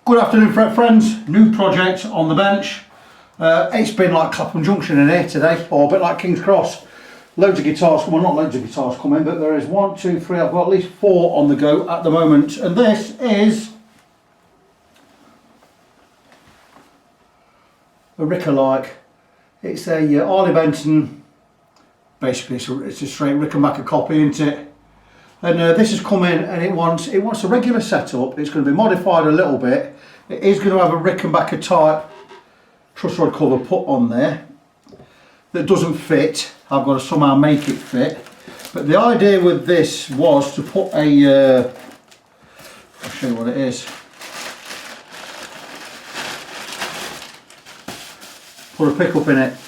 Good afternoon friends, new project on the bench. It's been like Clapham Junction in here today, or a bit like King's Cross. Loads of guitars, well not loads of guitars coming, but there is 1, 2, 3, I've got at least 4 on the go at the moment. And this is a Ricker-like. It's a Harley Benton, basically it's a straight Rickenbacker copy, isn't it? And this has come in and it wants a regular setup. It's going to be modified a little bit. It is going to have a Rickenbacker type truss rod cover put on there that doesn't fit. I've got to somehow make it fit. But the idea with this was to put a, I'll show you what it is. Put a pickup in it.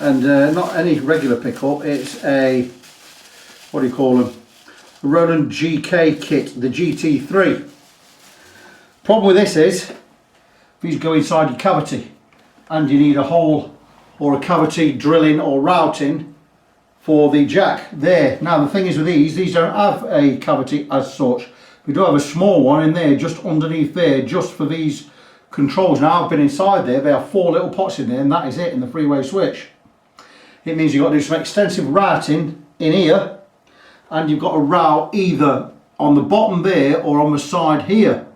And not any regular pickup, it's a, what do you call them? A Roland GK kit, the GT3. Problem with this is, these go inside your cavity and you need a hole or a cavity drilling or routing for the jack there. Now the thing is with these don't have a cavity as such. We do have a small one in there, just underneath there, just for these controls. Now I've been inside there, there are 4 little pots in there and that is it in the three-way switch. It means you've got to do some extensive routing in here, and you've got to route either on the bottom there or on the side here,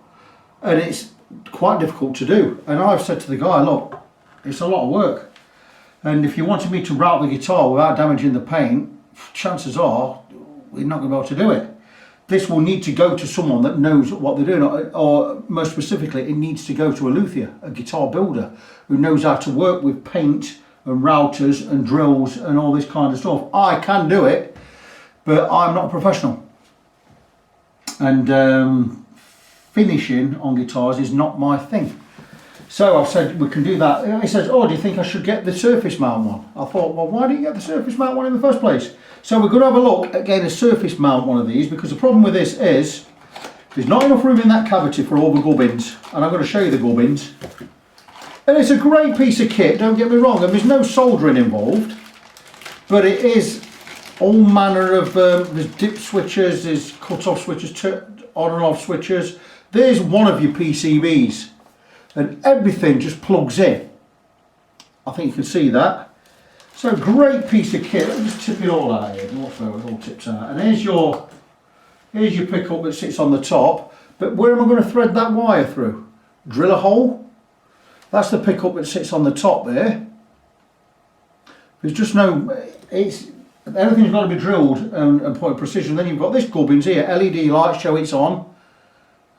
and it's quite difficult to do. And I've said to the guy, look, it's a lot of work, and if you wanted me to route the guitar without damaging the paint, chances are we're not going to be able to do it. This will need to go to someone that knows what they're doing, or most specifically it needs to go to a luthier, a guitar builder who knows how to work with paint and routers and drills and all this kind of stuff. I can do it, but I'm not a professional, and finishing on guitars is not my thing. So I've said we can do that. He says, oh, do you think I should get the surface mount one? I thought, well, why didn't you get the surface mount one in the first place? So we're going to have a look at getting a surface mount one of these, because the problem with this is there's not enough room in that cavity for all the gubbins, and I'm going to show you the gubbins. And it's a great piece of kit, don't get me wrong, and there's no soldering involved, but it is all manner of, there's dip switches, there's cut-off switches, on and off switches. There's one of your PCBs, and everything just plugs in. I think you can see that. So great piece of kit. Let me just tip it all out here. It all tips out. And here's your pickup that sits on the top. But where am I going to thread that wire through? Drill a hole. That's the pickup that sits on the top there. There's just no, everything's got to be drilled and put in precision. Then you've got this gubbins here, LED lights show it's on,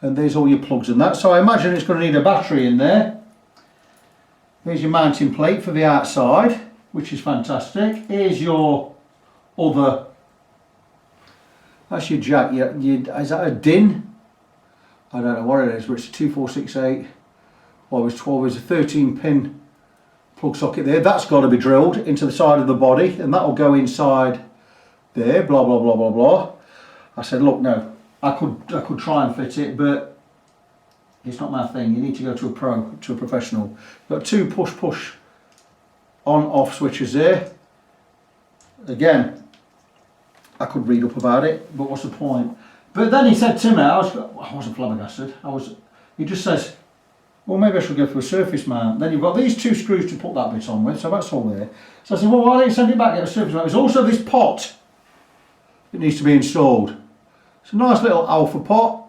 and there's all your plugs and that. So I imagine it's going to need a battery in there. There's your mounting plate for the outside, which is fantastic. Here's your other, that's your jack. Is that a DIN? I don't know what it is, but it's a 2468. Well, it's 12, there's a 13 pin plug socket there. That's got to be drilled into the side of the body, and that will go inside there, blah blah blah blah blah. I said, look, no, I could try and fit it, but it's not my thing. You need to go to a pro, to a professional. Got 2 push on off switches there. Again, I could read up about it, but what's the point? But then he said to me, I wasn't flabbergasted. He just says, well, maybe I should go for a surface mount. Then you've got these 2 screws to put that bit on with, so that's all there. So I said, well, why don't you send it back and get a surface mount? There's also this pot that needs to be installed. It's a nice little alpha pot.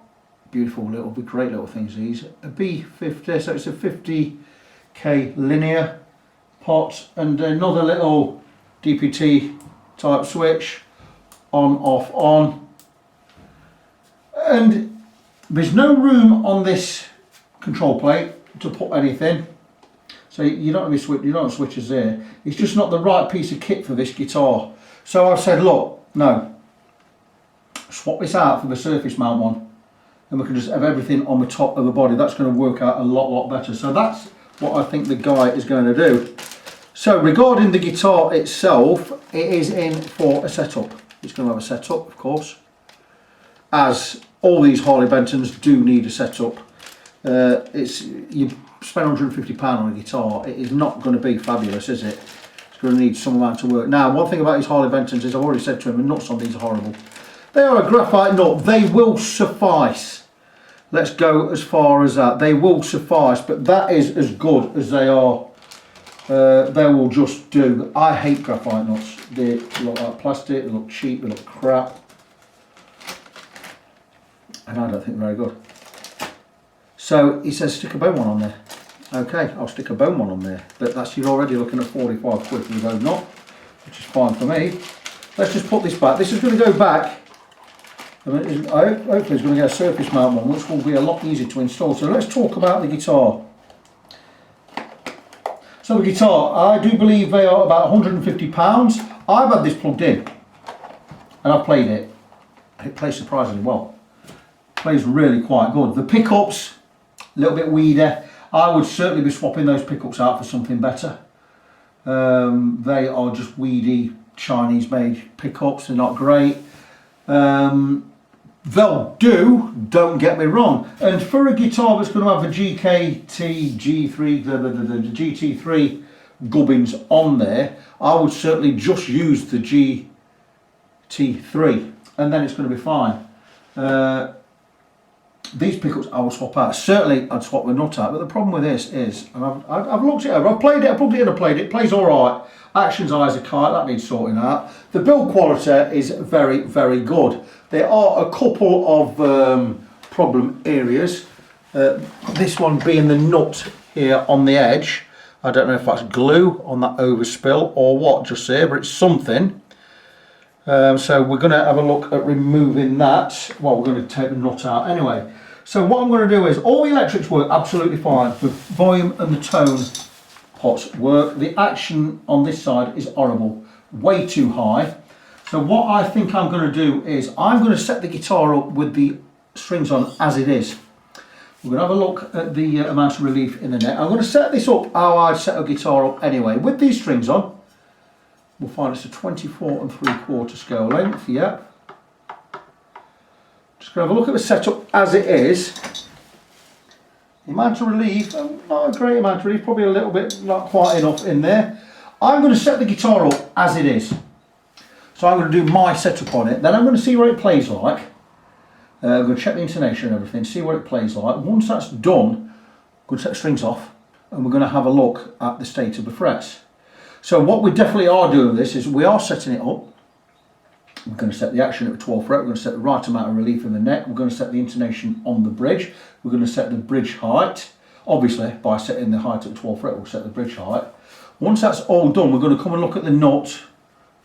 Beautiful little, great little things these. A B50, so it's a 50k linear pot, and another little DPT type switch, on, off, on. And there's no room on this control plate to put anything, so you don't have switches there. It's just not the right piece of kit for this guitar. So I've said, look, no, swap this out for the surface mount one, and we can just have everything on the top of the body. That's going to work out a lot better. So that's what I think the guy is going to do. So regarding the guitar itself, it is in for a setup. It's going to have a setup, of course, as all these Harley Bentons do need a setup. You spend £150 on a guitar, it is not going to be fabulous, is it? It's going to need some amount of work. Now, one thing about these Harley Bentons is, I've already said to him, the nuts on these are horrible. They are a graphite nut, they will suffice. let's go as far as that. They will suffice, but that is as good as they are. They will just do. I hate graphite nuts. They look like plastic, they look cheap, they look crap. And I don't think they're very good. So he says stick a bone one on there. Okay, I'll stick a bone one on there. But that's, you're already looking at 45 quid for the bone knot, which is fine for me. Let's just put this back. This is going to go back. Hopefully it's going to get a surface mount one, which will be a lot easier to install. So let's talk about the guitar. So the guitar, I do believe they are about £150. I've had this plugged in and I've played it. It plays surprisingly well. It plays really quite good. The pickups, a little bit weedy. I would certainly be swapping those pickups out for something better. They are just weedy Chinese made pickups. They're not great. They'll do, don't get me wrong. And for a guitar that's going to have the GKT G3, the GT3 gubbins on there, I would certainly just use the GT3 and then it's going to be fine. These pickups I will swap out. Certainly I'd swap the nut out, but the problem with this is, and I've looked it over, I've played it, I plugged it in and played it, it plays alright. Action's eyes are kite, that needs sorting out. The build quality is very, very good. There are a couple of problem areas. This one being the nut here on the edge. I don't know if that's glue on that overspill or what just there, but it's something. So we're going to have a look at removing that. Well, we're going to take the nut out anyway. So what I'm going to do is, all the electrics work absolutely fine. The volume and the tone pots work. The action on this side is horrible, way too high. So what I think I'm going to do is, I'm going to set the guitar up with the strings on as it is. We're going to have a look at the amount of relief in the neck. I'm going to set this up how I'd set a guitar up anyway. With these strings on, we'll find it's a 24 3/4 scale length, yeah. Just going to have a look at the setup as it is. The amount of relief, not a great amount of relief, probably a little bit, not quite enough in there. I'm going to set the guitar up as it is. So I'm going to do my setup on it, then I'm going to see what it plays like. I'm going to check the intonation and everything, see what it plays like. Once that's done, I'm going to take the strings off and we're going to have a look at the state of the frets. So what we definitely are doing with this is we are setting it up. We're going to set the action at the 12th fret, we're going to set the right amount of relief in the neck, we're going to set the intonation on the bridge, we're going to set the bridge height. Obviously, by setting the height at the 12th fret, we'll set the bridge height. Once that's all done, we're going to come and look at the nut.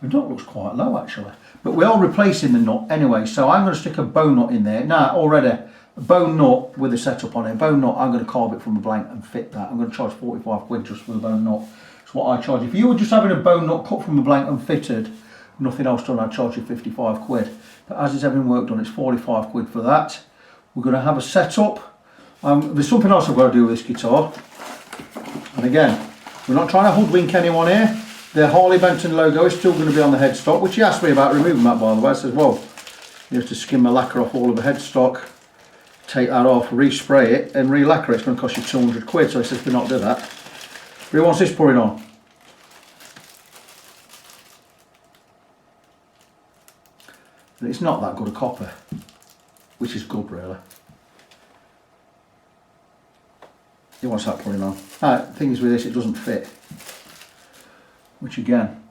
The nut looks quite low actually, but we are replacing the nut anyway, so I'm going to stick a bone nut in there. Now already, a bone nut with a setup on it. Bone nut, I'm going to carve it from a blank and fit that. I'm going to charge 45 quid just for the bone nut. That's what I charge. If you were just having a bone nut cut from a blank and fitted, nothing else done, I'd charge you 55 quid. But as it's having work done, it's 45 quid for that. We're going to have a setup. There's something else I've got to do with this guitar. And again, we're not trying to hoodwink anyone here. The Harley Benton logo is still going to be on the headstock, which he asked me about removing that, by the way. I said, well, you have to skim the lacquer off all of the headstock, take that off, respray it and re-lacquer it. It's going to cost you 200 quid, so he says do not do that. But he wants this pouring on. And it's not that good a copper, which is good really. He wants that pouring on. The thing is with this, it doesn't fit. Which again,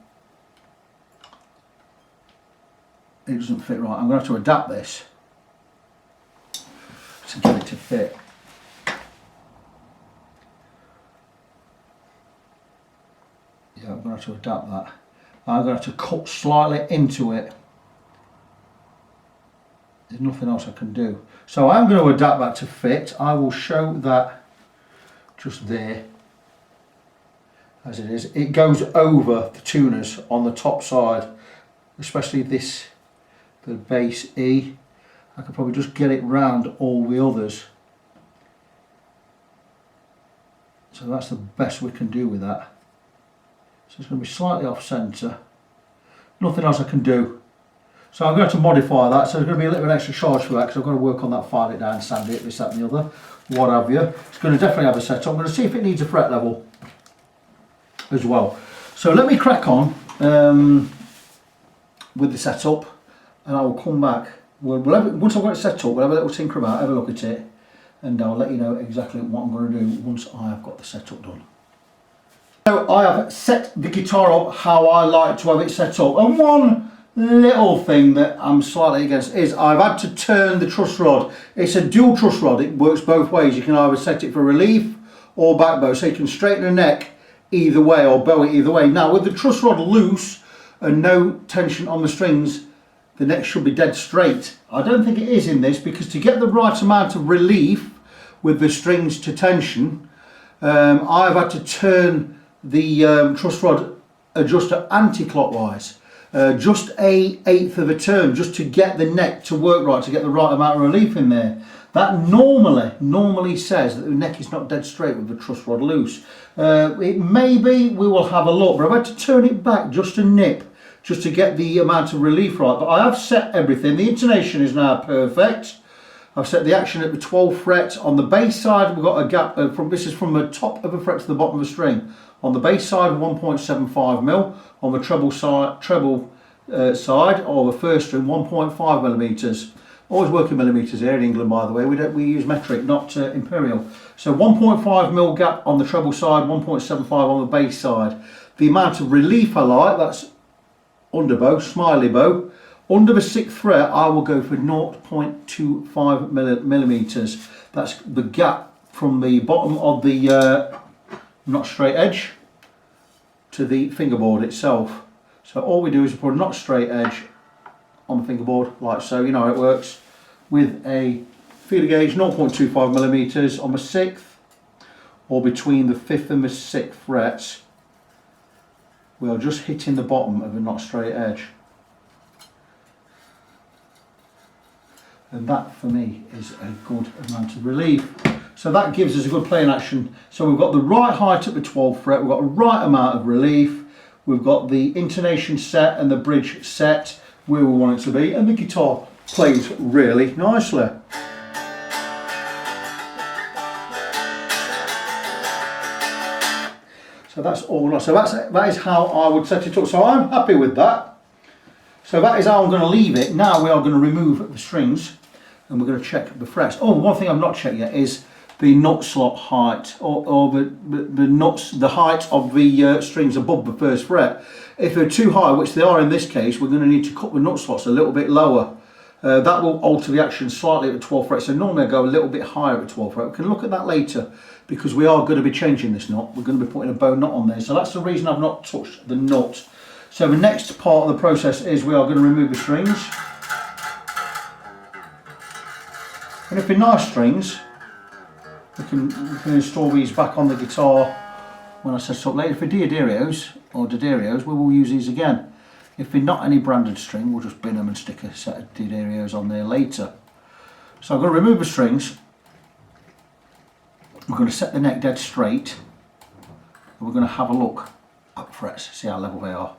it doesn't fit right. I'm going to have to adapt this to get it to fit. Yeah, I'm going to have to adapt that. I'm going to have to cut slightly into it. There's nothing else I can do. So I'm going to adapt that to fit. I will show that just there. As it is, it goes over the tuners on the top side, especially this, the bass E. I could probably just get it round all the others. So that's the best we can do with that. So it's going to be slightly off centre. Nothing else I can do. So I'm going to have to modify that, so there's going to be a little bit extra charge for that because I've got to work on that, file it down, sand it, this, that and the other, what have you. It's going to definitely have a setup. I'm going to see if it needs a fret level as well. So let me crack on with the setup and I will come back. Once I've got it set up, we'll have a little tinker about, have a look at it and I'll let you know exactly what I'm going to do once I have got the setup done. So I have set the guitar up how I like to have it set up, and one little thing that I'm slightly against is I've had to turn the truss rod. It's a dual truss rod, it works both ways. You can either set it for relief or back bow, so you can straighten the neck either way or bow it either way. Now with the truss rod loose and no tension on the strings, the neck should be dead straight. I don't think it is in this, because to get the right amount of relief with the strings to tension, I've had to turn the truss rod adjuster anti-clockwise, just a eighth of a turn, just to get the neck to work right, to get the right amount of relief in there. That normally says that the neck is not dead straight with the truss rod loose. It may be, we will have a look, but I've had to turn it back just a nip, just to get the amount of relief right. But I have set everything. The intonation is now perfect. I've set the action at the 12th fret. On the bass side, we've got a gap this is from the top of the fret to the bottom of the string. On the bass side, 1.75 mil. On the treble side, or the first string, 1.5 millimeters. Always work in millimeters here in England, by the way. We use metric, not imperial. So 1.5 mil gap on the treble side, 1.75 on the bass side. The amount of relief I like, that's underbow, smiley bow. Under the 6th fret, I will go for 0.25 millimeters. That's the gap from the bottom of the not straight edge to the fingerboard itself. So all we do is put a not straight edge on the fingerboard, like so. You know how it works, with a feeler gauge, 0.25 millimeters on the 6th, or between the 5th and the 6th frets. We're just hitting the bottom of a not straight edge. And that for me is a good amount of relief. So that gives us a good playing action. So we've got the right height at the 12th fret, we've got the right amount of relief, we've got the intonation set and the bridge set where we want it to be, and the guitar plays really nicely. So that's all nice. So that is how I would set it up. So I'm happy with that. So that is how I'm going to leave it. Now we are going to remove the strings and we're going to check the frets. Oh, one thing I've not checked yet is the nut slot height, or the height of the strings above the first fret. If they're too high, which they are in this case, we're going to need to cut the nut slots a little bit lower. That will alter the action slightly at the 12th fret. So normally I go a little bit higher at the 12th fret. We can look at that later, because we are going to be changing this nut. We're going to be putting a bow nut on there. So that's the reason I've not touched the nut. So the next part of the process is we are going to remove the strings. And if they're nice strings, we can install these back on the guitar when I set it up later. For Dioderios or Diderios, we will use these again. If they're not any branded string, we'll just bin them and stick a set of Diderios on there later. So I'm going to remove the strings. We're going to set the neck dead straight. And we're going to have a look at the frets, see how level they are.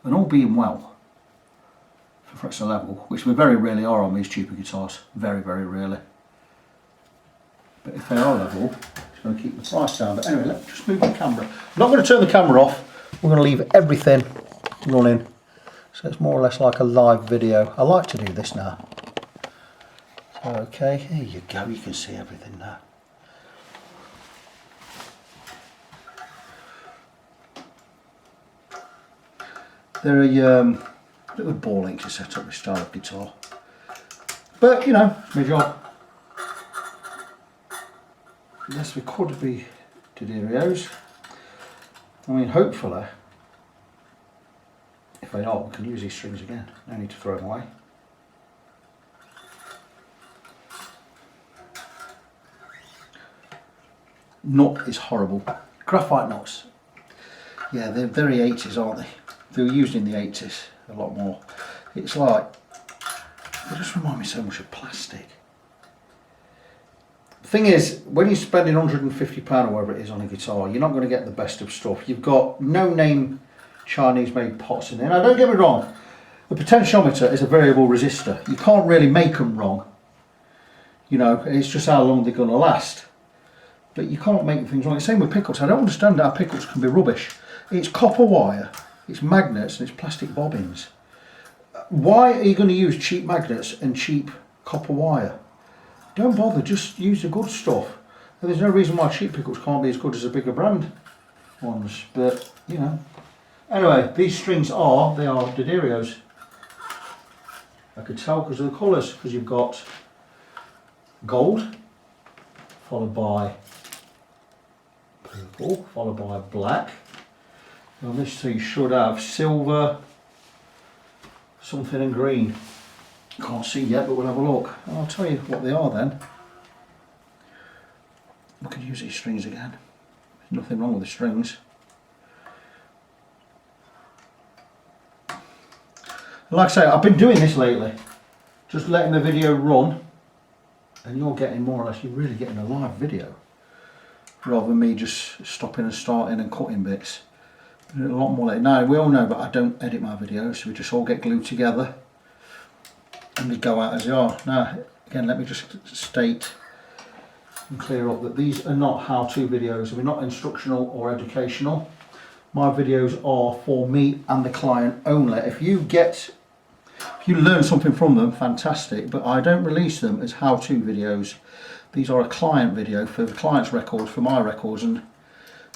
And all being well, if the frets are level, which we very rarely are on these cheaper guitars, very, very rarely. But if they are level, it's going to keep the price down. But anyway, let's just move the camera. I'm not going to turn the camera off. We're going to leave everything running. So it's more or less like a live video. I like to do this now. So, okay, here you go. You can see everything now. They're a bit of a ball ache to set up this style of guitar. But, you know, it's my job. Yes, we could be Diderios. I mean, hopefully, if they are, we can use these strings again. No need to throw them away. Nut is horrible. Graphite nuts. Yeah, they're very 80s, aren't they? They were used in the 80s a lot more. It's like, they just remind me so much of plastic. The thing is, when you're spending £150 or whatever it is on a guitar, you're not going to get the best of stuff. You've got no-name Chinese-made pots in there. Now, don't get me wrong, the potentiometer is a variable resistor. You can't really make them wrong. You know, it's just how long they're going to last. But you can't make things wrong. It's the same with pickups. I don't understand how pickups can be rubbish. It's copper wire, it's magnets, and it's plastic bobbins. Why are you going to use cheap magnets and cheap copper wire? don't bother, just use the good stuff. And there's no reason why cheap pickups can't be as good as the bigger brand ones, but you know. Anyway, these strings are Diderios. I could tell because of the colours, because you've got gold, followed by purple, followed by black. And this thing should have silver, something, and green. Can't see yet, but we'll have a look. And I'll tell you what they are then. We could use these strings again. There's nothing wrong with the strings. Like I say, I've been doing this lately, just letting the video run, and you're getting more or less, you're really getting a live video, rather than me just stopping and starting and cutting bits. A lot more like now. We all know, but I don't edit my videos, so we just all get glued together and we go out as they are. Now, again, let me just state and clear up that these are not how-to videos. We're not instructional or educational. My videos are for me and the client only. If you learn something from them, fantastic, but I don't release them as how-to videos. These are a client video for the client's records, for my records, and the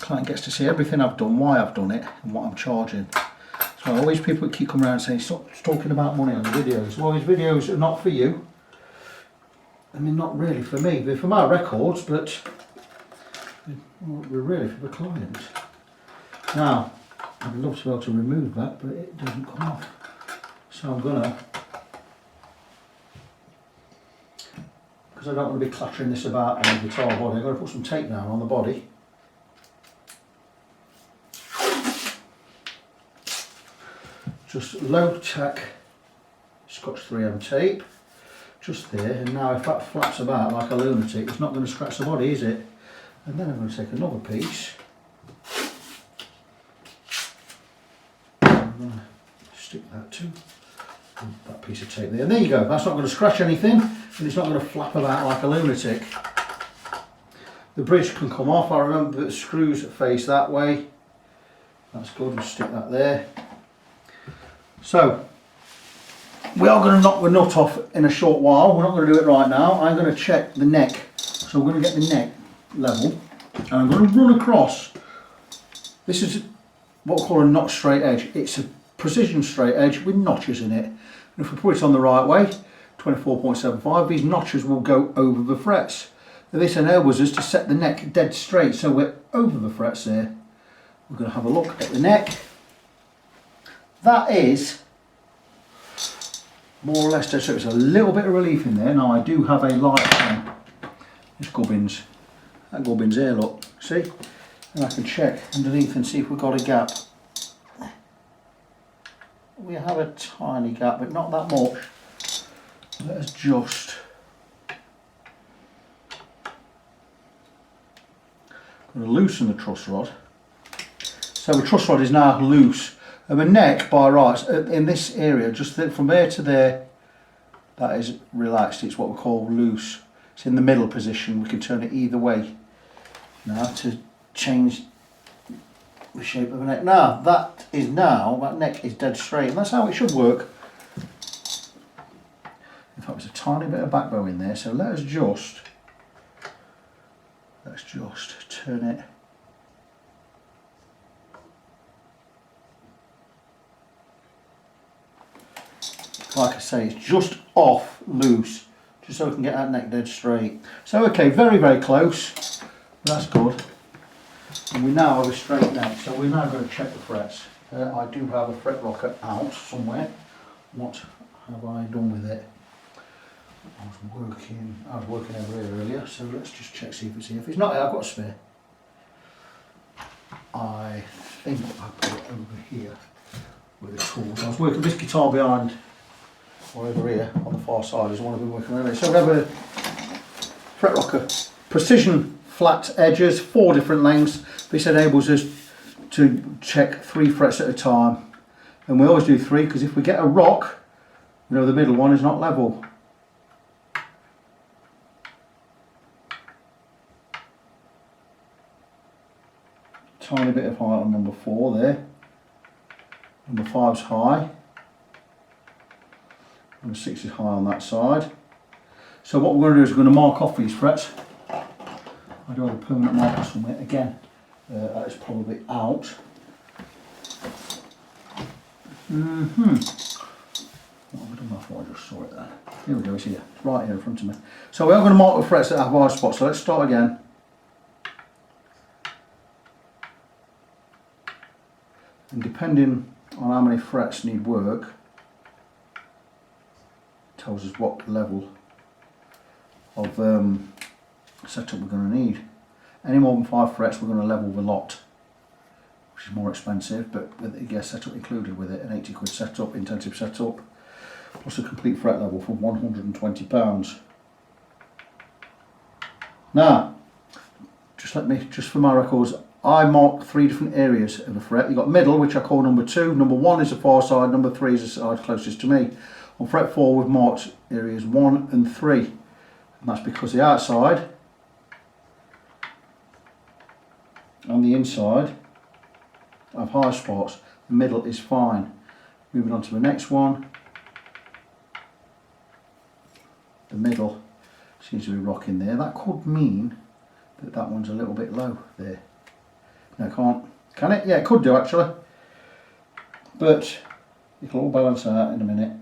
client gets to see everything I've done, why I've done it, and what I'm charging. So always people keep coming around saying, stop talking about money on the videos. Well, these videos are not for you. I mean, not really for me. They're for my records, but they're really for the client. Now, I'd love to be able to remove that, but it doesn't come off. So I'm gonna, because I don't want to be clattering this about on the guitar body, I'm going to put some tape down on the body. Just low tack Scotch 3M tape, just there, and now if that flaps about like a lunatic, it's not going to scratch the body, is it? And then I'm going to take another piece, I'm going to stick that to that piece of tape there, and there you go. That's not going to scratch anything, and it's not going to flap about like a lunatic. The bridge can come off. I remember that the screws face that way. That's good, we'll stick that there. So, we are going to knock the nut off in a short while. We're not going to do it right now. I'm going to check the neck. So we're going to get the neck level, and I'm going to run across. This is what we call a notch straight edge. It's a precision straight edge with notches in it. And if we put it on the right way, 24.75, these notches will go over the frets. Now this enables us to set the neck dead straight, so we're over the frets there. We're going to have a look at the neck. That is more or less dead straight. There's a little bit of relief in there. Now I do have a light on this gubbins. That gubbins there, look, see? And I can check underneath and see if we've got a gap. We have a tiny gap, but not that much. Let us just going to loosen the truss rod. So the truss rod is now loose. And the neck, by rights, in this area, just from there to there, that is relaxed. It's what we call loose. It's in the middle position. We can turn it either way now to change the shape of the neck. Now that neck is dead straight, and that's how it should work. In fact, there's a tiny bit of backbone in there, so let's just turn it. Like I say, it's just off loose, just so we can get that neck dead straight. So okay, very, very close. That's good. And we now have a straight neck, so we're now going to check the frets. I do have a fret rocker out somewhere. What have I done with it? I was working over here earlier, so let's just check, see if it's here. If it's not here, I've got a spare. I think I put it over here with the tools. I was working this guitar behind, or over here on the far side is one I've been working earlier. So we have a fret rocker, precision flat edges, 4 different lengths. This enables us to check 3 frets at a time, and we always do 3 because if we get a rock, you know the middle one is not level. Tiny bit of height on number 4 there. Number 5's high. Number 6 is high on that side. So what we're going to do is we're going to mark off these frets. I do have a permanent marker somewhere again. That is probably out. What have I done? I thought I just saw it there. Here we go, it's here. It's right here in front of me. So we are going to mark the frets that have hard spots. So let's start again. And depending on how many frets need work, it tells us what level of setup we're going to need. Any more than 5 frets we're going to level the lot, which is more expensive, but you get a setup included with it, an 80 quid setup, intensive setup, plus a complete fret level for £120. Now, just for my records, I marked 3 different areas of a fret. You've got middle, which I call number 2, number 1 is the far side, number 3 is the side closest to me. On fret 4 we've marked areas 1 and 3, and that's because the outside and the inside have high spots, the middle is fine. Moving on to the next one, the middle seems to be rocking there. That could mean that that one's a little bit low there. No, can it? Yeah, it could do actually, but it'll all balance out in a minute.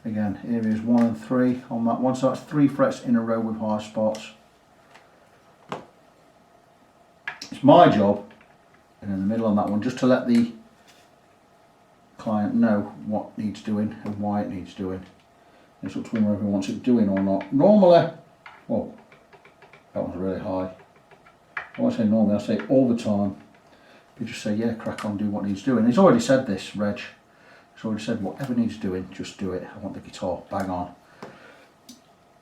Again, areas 1 and 3 on that one, so that's 3 frets in a row with high spots. It's my job, and in the middle on that one, just to let the client know what needs doing and why it needs doing. It's up to him whether he wants it doing or not. Normally, well, that one's really high. I won't say normally, I say all the time. You just say, yeah, crack on, do what needs doing. He's already said this, Reg. He's already said whatever needs doing, just do it. I want the guitar bang on.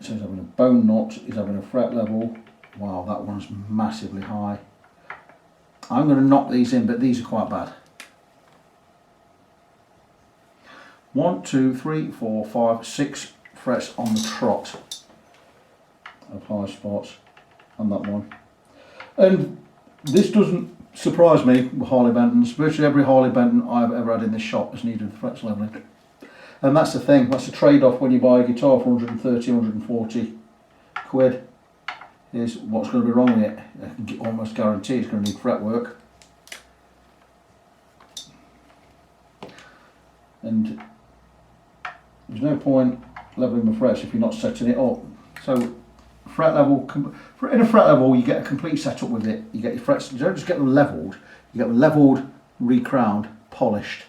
So he's having a bone nut, he's having a fret level. Wow, that one's massively high. I'm going to knock these in, but these are quite bad. 1, 2, 3, 4, 5, 6 frets on the trot of high spots on that one. And this doesn't surprise me with Harley Bentons. Virtually every Harley Benton I've ever had in this shop has needed the frets levelling. And that's the thing, that's the trade-off when you buy a guitar for 130, 140 quid, is what's going to be wrong with it. I can almost guarantee it's going to need fret work. And there's no point levelling the frets if you're not setting it up. So fret level, in a fret level you get a complete setup with it. You get your frets, you don't just get them levelled, you get them levelled, recrowned, polished.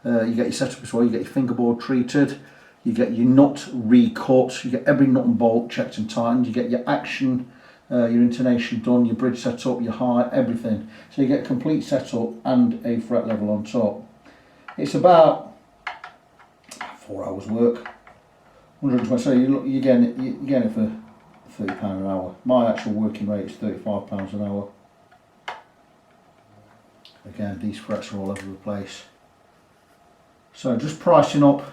You get your setup as well, you get your fingerboard treated, you get your nut recut, you get every nut and bolt checked and tightened, you get your action, your intonation done, your bridge set up, your high, everything. So you get a complete setup and a fret level on top. It's about 4 hours work, 120, so you're getting it for £30 an hour. My actual working rate is £35 an hour. Again, these frets are all over the place. So just pricing up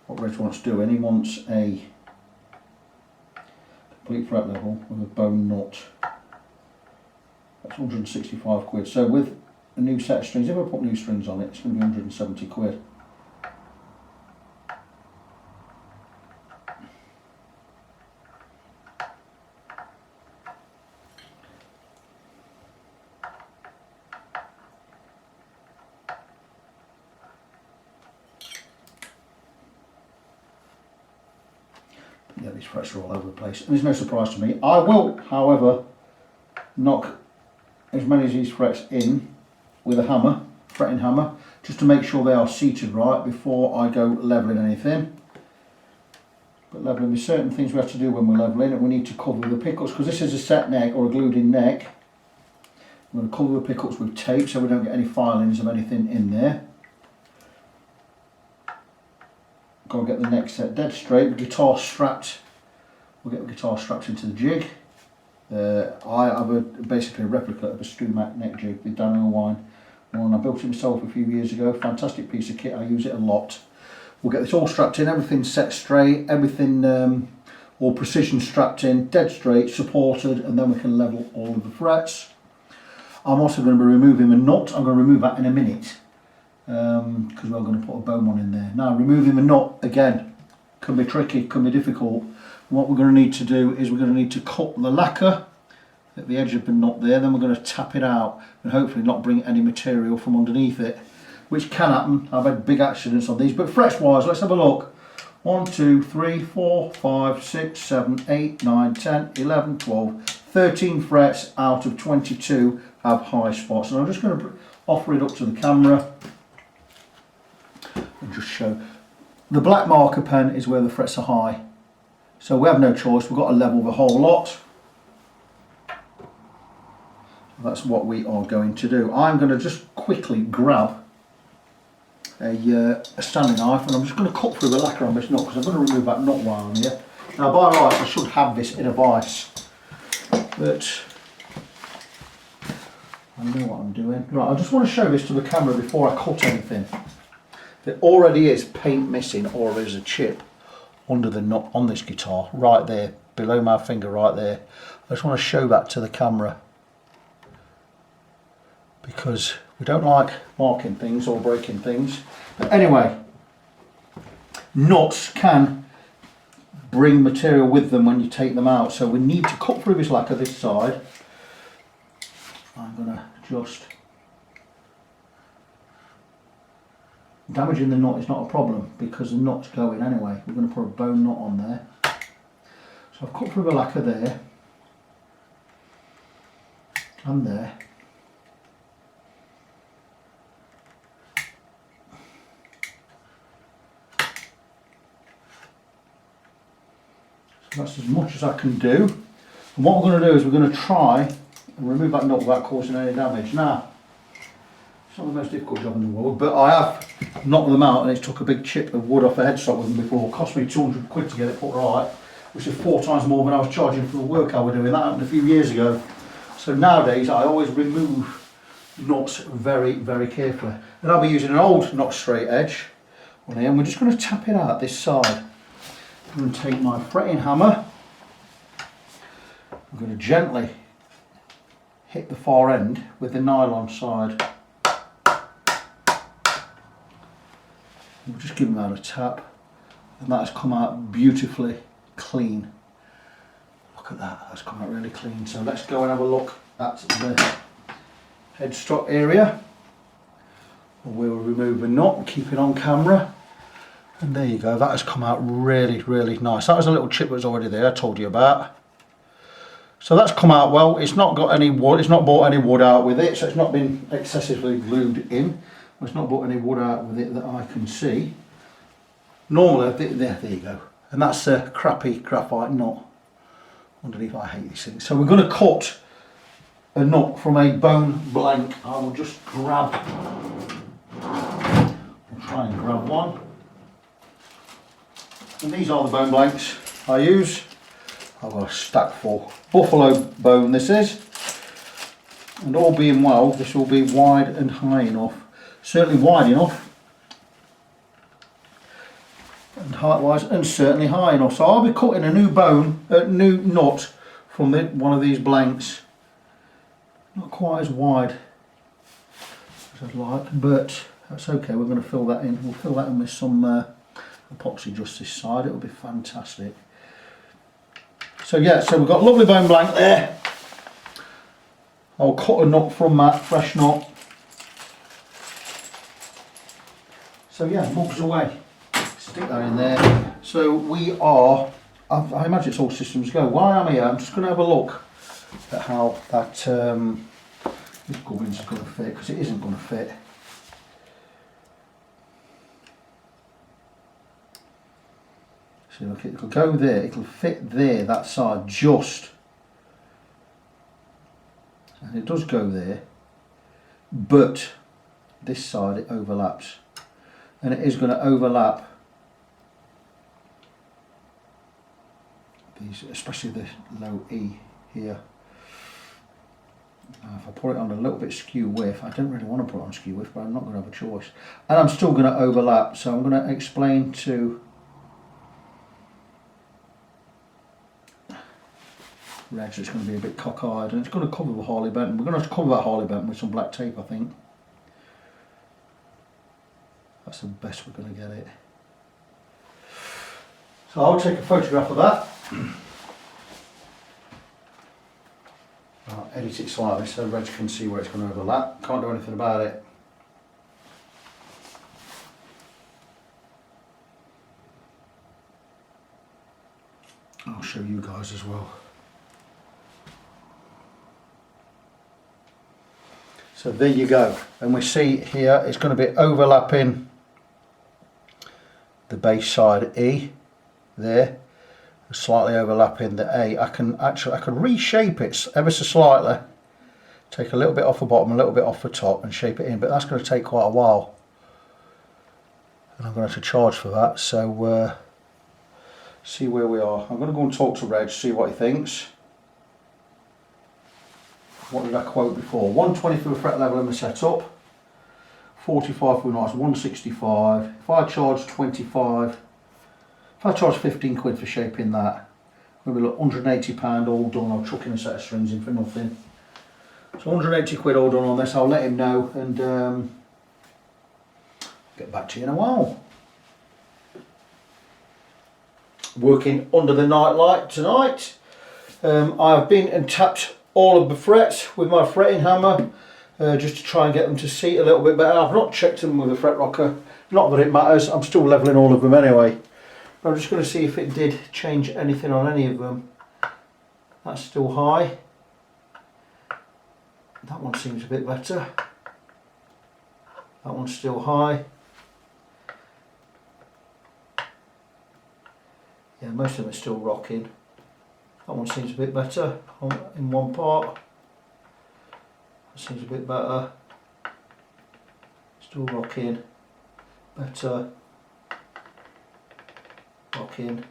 what Reg wants doing. He wants a complete fret level with a bone nut. That's 165 quid. So with a new set of strings, if I put new strings on it, it's going to be 170 quid. Yeah, these frets are all over the place, and there's no surprise to me. I will, however, knock as many of these frets in with a hammer, fretting hammer, just to make sure they are seated right before I go levelling anything. But levelling, there's certain things we have to do when we're levelling, and we need to cover the pickups, because this is a set neck or a glued-in neck. I'm going to cover the pickups with tape so we don't get any filings of anything in there. Got to get the neck set dead straight, the guitar strapped. We'll get the guitar strapped into the jig. I have basically a replica of a Stumac neck jig with Dan Irwine one. I built it myself a few years ago. Fantastic piece of kit, I use it a lot. We'll get this all strapped in, everything set straight, everything all precision strapped in, dead straight, supported, and then we can level all of the frets. I'm also going to be removing the nut. I'm going to remove that in a minute. because we're going to put a bone one in there. Now removing the nut again can be tricky, can be difficult. What we're going to need to do is we're going to need to cut the lacquer at the edge of the nut there, then we're going to tap it out and hopefully not bring any material from underneath it, which can happen. I've had big accidents on these, but frets wise, let's have a look. 1, 2, 3, 4, 5, 6, 7, 8, 9, 10, 11, 12, 13 frets out of 22 have high spots. And I'm just going to offer it up to the camera and just show. The black marker pen is where the frets are high. So we have no choice, we've got to level the whole lot. That's what we are going to do. I'm going to just quickly grab a Stanley knife and I'm just going to cut through the lacquer on this nut because I'm going to remove that nut while I'm here. Now by rights I should have this in a vise, but I know what I'm doing. Right, I just want to show this to the camera before I cut anything. There already is paint missing or there's a chip under the nut on this guitar, right there, below my finger right there. I just want to show that to the camera because we don't like marking things or breaking things. But anyway, nuts can bring material with them when you take them out, so we need to cut through this lacquer this side. I'm going to just... Damaging the nut is not a problem because the nut's going anyway. We're going to put a bone nut on there. So I've cut through the lacquer there and there. So that's as much as I can do. And what we're going to do is we're going to try and remove that nut without causing any damage. Now, it's not the most difficult job in the world, but I have knocked them out and it's took a big chip of wood off the headstock with them before. It cost me 200 quid to get it put right, which is 4 times more than I was charging for the work I was doing. That happened a few years ago. So nowadays I always remove nuts very, very carefully. And I'll be using an old not straight edge on here and we're just going to tap it out this side. I'm going to take my fretting hammer. I'm going to gently hit the far end with the nylon side. We'll just give them that a tap and that has come out beautifully clean. Look at that, that's come out really clean. So let's go and have a look at the headstock area. We'll remove the nut and keep it on camera. And there you go, that has come out really, really nice. That was a little chip that was already there, I told you about. So that's come out well. It's not got any wood, it's not brought any wood out with it, so it's not been excessively glued in. It's not brought any wood out with it that I can see. Normally, there you go. And that's a crappy graphite nut underneath. I hate these things. So we're going to cut a nut from a bone blank. I will just grab, I'll try and grab one. And these are the bone blanks I use. I've got a stack full. Buffalo bone this is. And all being well, this will be wide and high enough. Certainly wide enough. And height wise, and certainly high enough. So I'll be cutting a new new nut from one of these blanks. Not quite as wide as I'd like, but that's okay. We're going to fill that in. We'll fill that in with some epoxy just this side. It'll be fantastic. So yeah, so we've got a lovely bone blank there. I'll cut a nut from that, fresh nut. So yeah, mugs away. Stick that in there. So we are, I imagine it's all systems go. While I'm here, I'm just going to have a look at how that this gubbins is going to fit, because it isn't going to fit. See, look, it'll go there, it'll fit there, that side, just. And it does go there, but this side it overlaps. And it is going to overlap these, especially the low E here. If I put it on a little bit skew width, I don't really want to put it on skew width, but I'm not going to have a choice. And I'm still going to overlap, so I'm going to explain to Reg it's going to be a bit cockeyed, and it's going to cover the Harley Benton. We're going to have to cover that Harley Benton with some black tape, I think. That's the best we're going to get it. So I'll take a photograph of that. I'll edit it slightly so Reg can see where it's going to overlap. Can't do anything about it. I'll show you guys as well. So there you go, and we see here it's going to be overlapping the base side E there, slightly overlapping the A. I can reshape it ever so slightly, take a little bit off the bottom, a little bit off the top and shape it in, but that's going to take quite a while and I'm going to have to charge for that. So see where we are. I'm going to go and talk to Reg, see what he thinks. What did I quote before? 120 for the fret level in the setup, 45 for the nice, 165. If I charge 25, if I charge 15 quid for shaping that, maybe look, £180 all done. I'll chuck in a set of strings in for nothing. So 180 quid all done on this. I'll let him know and get back to you in a while. Working under the night light tonight. I've been and tapped all of the frets with my fretting hammer just to try and get them to seat a little bit better. I've not checked them with a fret rocker, not that it matters, I'm still levelling all of them anyway. But I'm just going to see if it did change anything on any of them. That's still high. That one seems a bit better. That one's still high. Yeah, most of them are still rocking. That one seems a bit better in one part. That seems a bit better. Still rocking. Better. Rocking.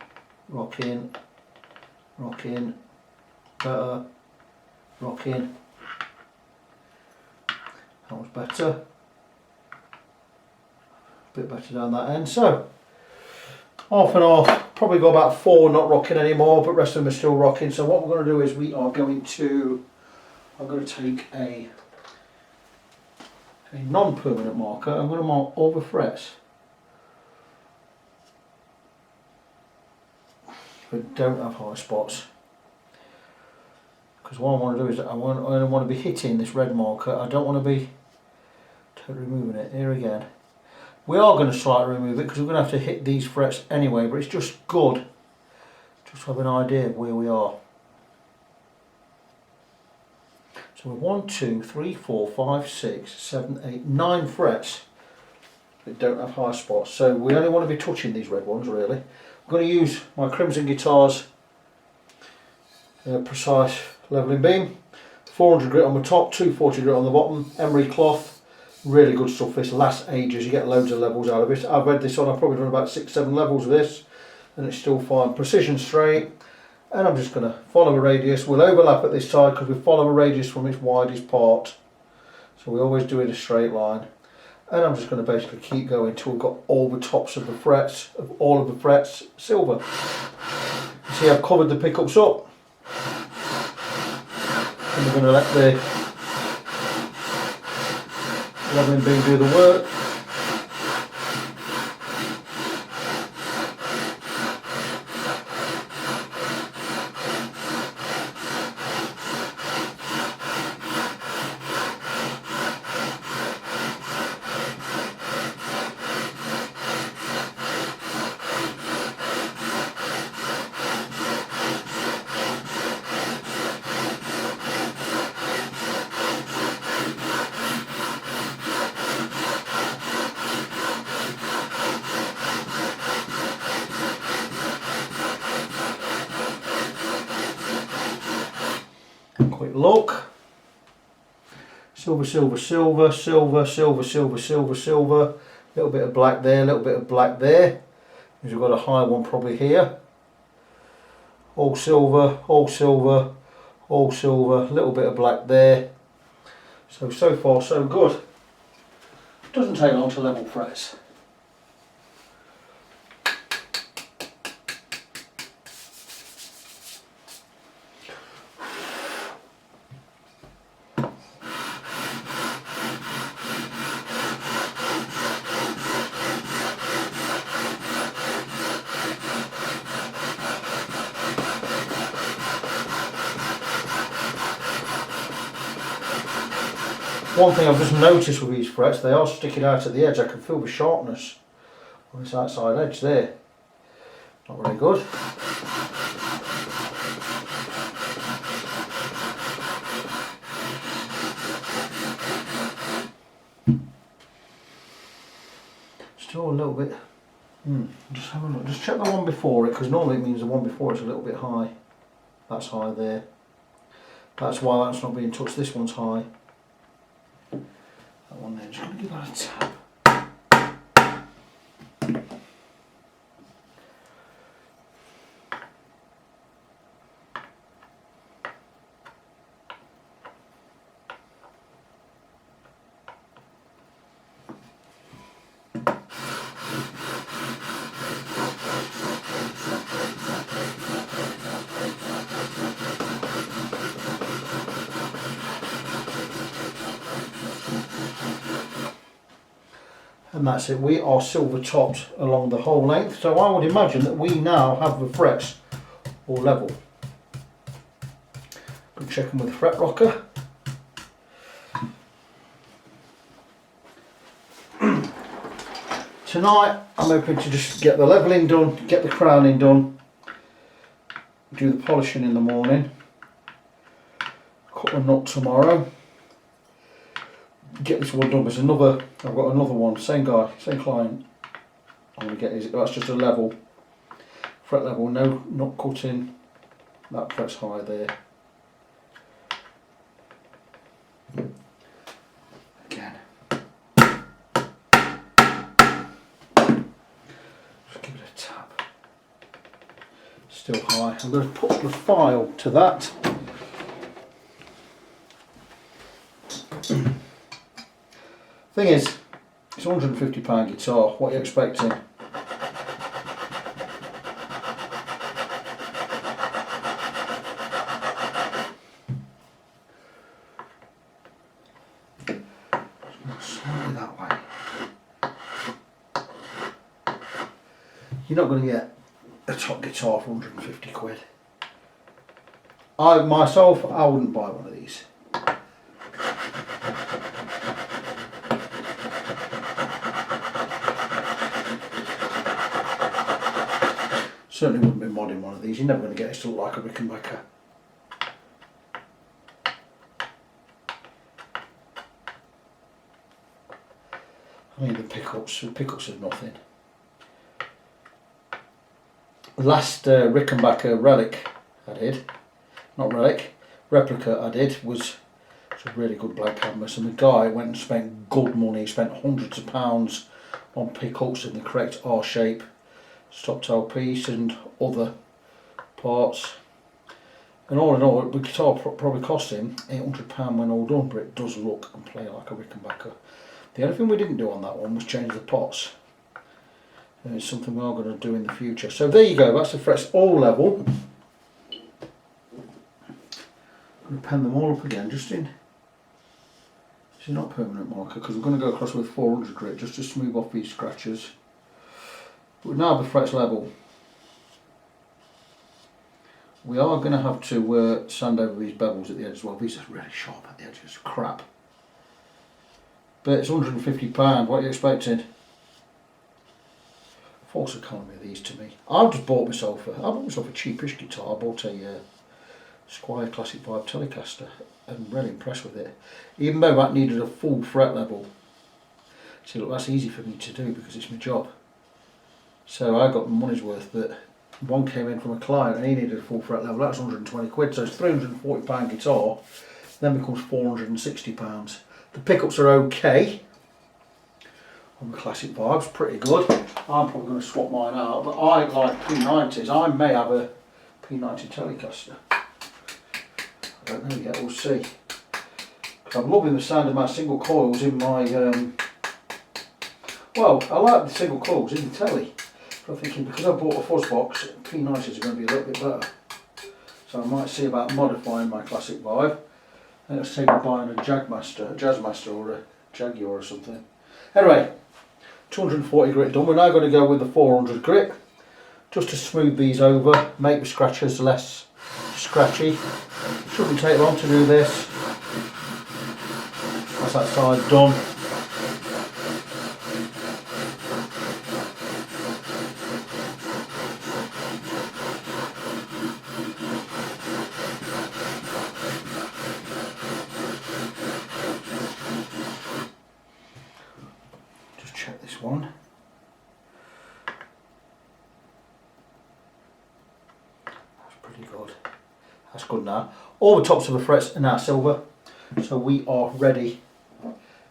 Rocking. Rocking. Better. Rocking. That was better. A bit better down that end. So, half and half. Probably got about 4 not rocking anymore, but the rest of them are still rocking. So what we're going to do is I'm going to take a non-permanent marker. I'm going to mark all the frets that don't have high spots. Because what I want to do is I only want to be hitting this red marker. I don't want to be totally removing it. Here again. We are going to slightly remove it because we're going to have to hit these frets anyway, but it's just good just to have an idea of where we are. So we're 1, 2, 3, 4, 5, 6, 7, 8, 9 frets that don't have high spots. So we only want to be touching these red ones really. I'm going to use my Crimson Guitars precise levelling beam. 400 grit on the top, 240 grit on the bottom, emery cloth. Really good stuff, this lasts ages, you get loads of levels out of it. I've read this on, I've probably done about 6-7 levels of this and it's still fine. Precision straight, and I'm just going to follow a radius. We'll overlap at this side because we follow a radius from its widest part. So we always do it in a straight line. And I'm just going to basically keep going until we've got all the tops of the frets, of all of the frets, silver. See, I've covered the pickups up. And we're going to let the levelling beam do the work. Quick look. Silver, silver, silver, silver, silver, silver, silver, silver. A little bit of black there, a little bit of black there. We've got a high one probably here. All silver, all silver, all silver. A little bit of black there. So far so good. Doesn't take long to level frets. One thing I've just noticed with these frets, they are sticking out at the edge. I can feel the sharpness on this outside edge there. Not very good. Still a little bit. Just have a look. Just check the one before it, because normally it means the one before it's a little bit high. That's high there. That's why that's not being touched. This one's high. That one there. Just going to give that a tap. And that's it. We are silver topped along the whole length, so I would imagine that we now have the frets all level. Go check them with the fret rocker. Tonight I'm hoping to just get the levelling done, get the crowning done, do the polishing in the morning, cut the nut tomorrow. Get this one done. There's another. I've got another one. Same guy, same client. I'm gonna get his. That's just a level, fret level. No nut cutting. That fret's high there. Again. Just give it a tap. Still high. I'm going to put the file to that. Thing is, it's a £150 guitar. What are you expecting? Slightly that way. You're not going to get a top guitar for 150 quid. I myself, I wouldn't buy one of these. Certainly wouldn't be modding one of these. You're never going to get this to look like a Rickenbacker. I mean the pickups are nothing. Last Rickenbacker relic I did, not relic, replica I did was a really good black canvas, and the guy went and spent good money, spent hundreds of pounds on pickups in the correct R shape, stop tail piece and other parts, and all in all the guitar probably cost him £800 when all done, but it does look and play like a Rickenbacker. The only thing we didn't do on that one was change the pots, and it's something we are going to do in the future. So there you go, that's the frets all level. I'm going to pen them all up again, just in, this is not permanent marker, because we're going to go across with 400 grit just to smooth off these scratches. But now the frets level, we are going to have to sand over these bevels at the edge as well. These are really sharp at the edges, crap. But it's £150, what are you expecting? False economy of these to me. I've just bought myself a cheapish guitar. I bought a Squire Classic Vibe Telecaster. I'm really impressed with it. Even though that needed a full fret level. See, look, that's easy for me to do because it's my job. So I got my money's worth, but one came in from a client and he needed a full fret level. That's 120 quid, so it's £340 guitar, then becomes £460. The pickups are okay on the Classic Vibes, pretty good. I'm probably going to swap mine out, but I like P90s. I may have a P90 Telecaster. I don't know yet, we'll see. I'm loving the sound of my single coils in my, well, I like the single coils in the telly. I'm thinking because I bought a fuzz box, P90s are going to be a little bit better. So I might see about modifying my Classic Vibe. I think I'll take buying a Jazzmaster or a Jaguar or something. Anyway, 240 grit done. We're now going to go with the 400 grit just to smooth these over, make the scratches less scratchy. Shouldn't take long to do this. As that side's done. Just check this one. That's pretty good. That's good now. All the tops of the frets are now silver, so we are ready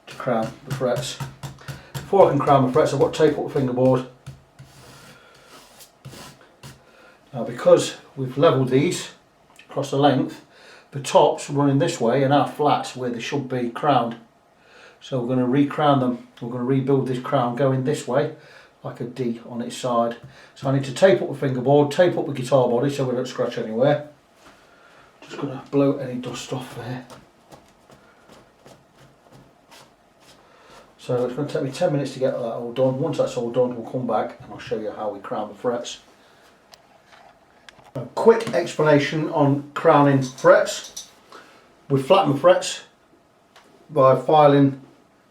to crown the frets. Before I can crown the frets, I've got to tape up the fingerboard. Now, because we've levelled these across the length, the tops running this way and our flats where they should be crowned. So we're going to re-crown them. We're going to rebuild this crown going this way, like a D on its side. So I need to tape up the fingerboard, tape up the guitar body so we don't scratch anywhere. Just going to blow any dust off there. So it's going to take me 10 minutes to get that all done. Once that's all done, we'll come back and I'll show you how we crown the frets. A quick explanation on crowning frets. We flatten the frets by filing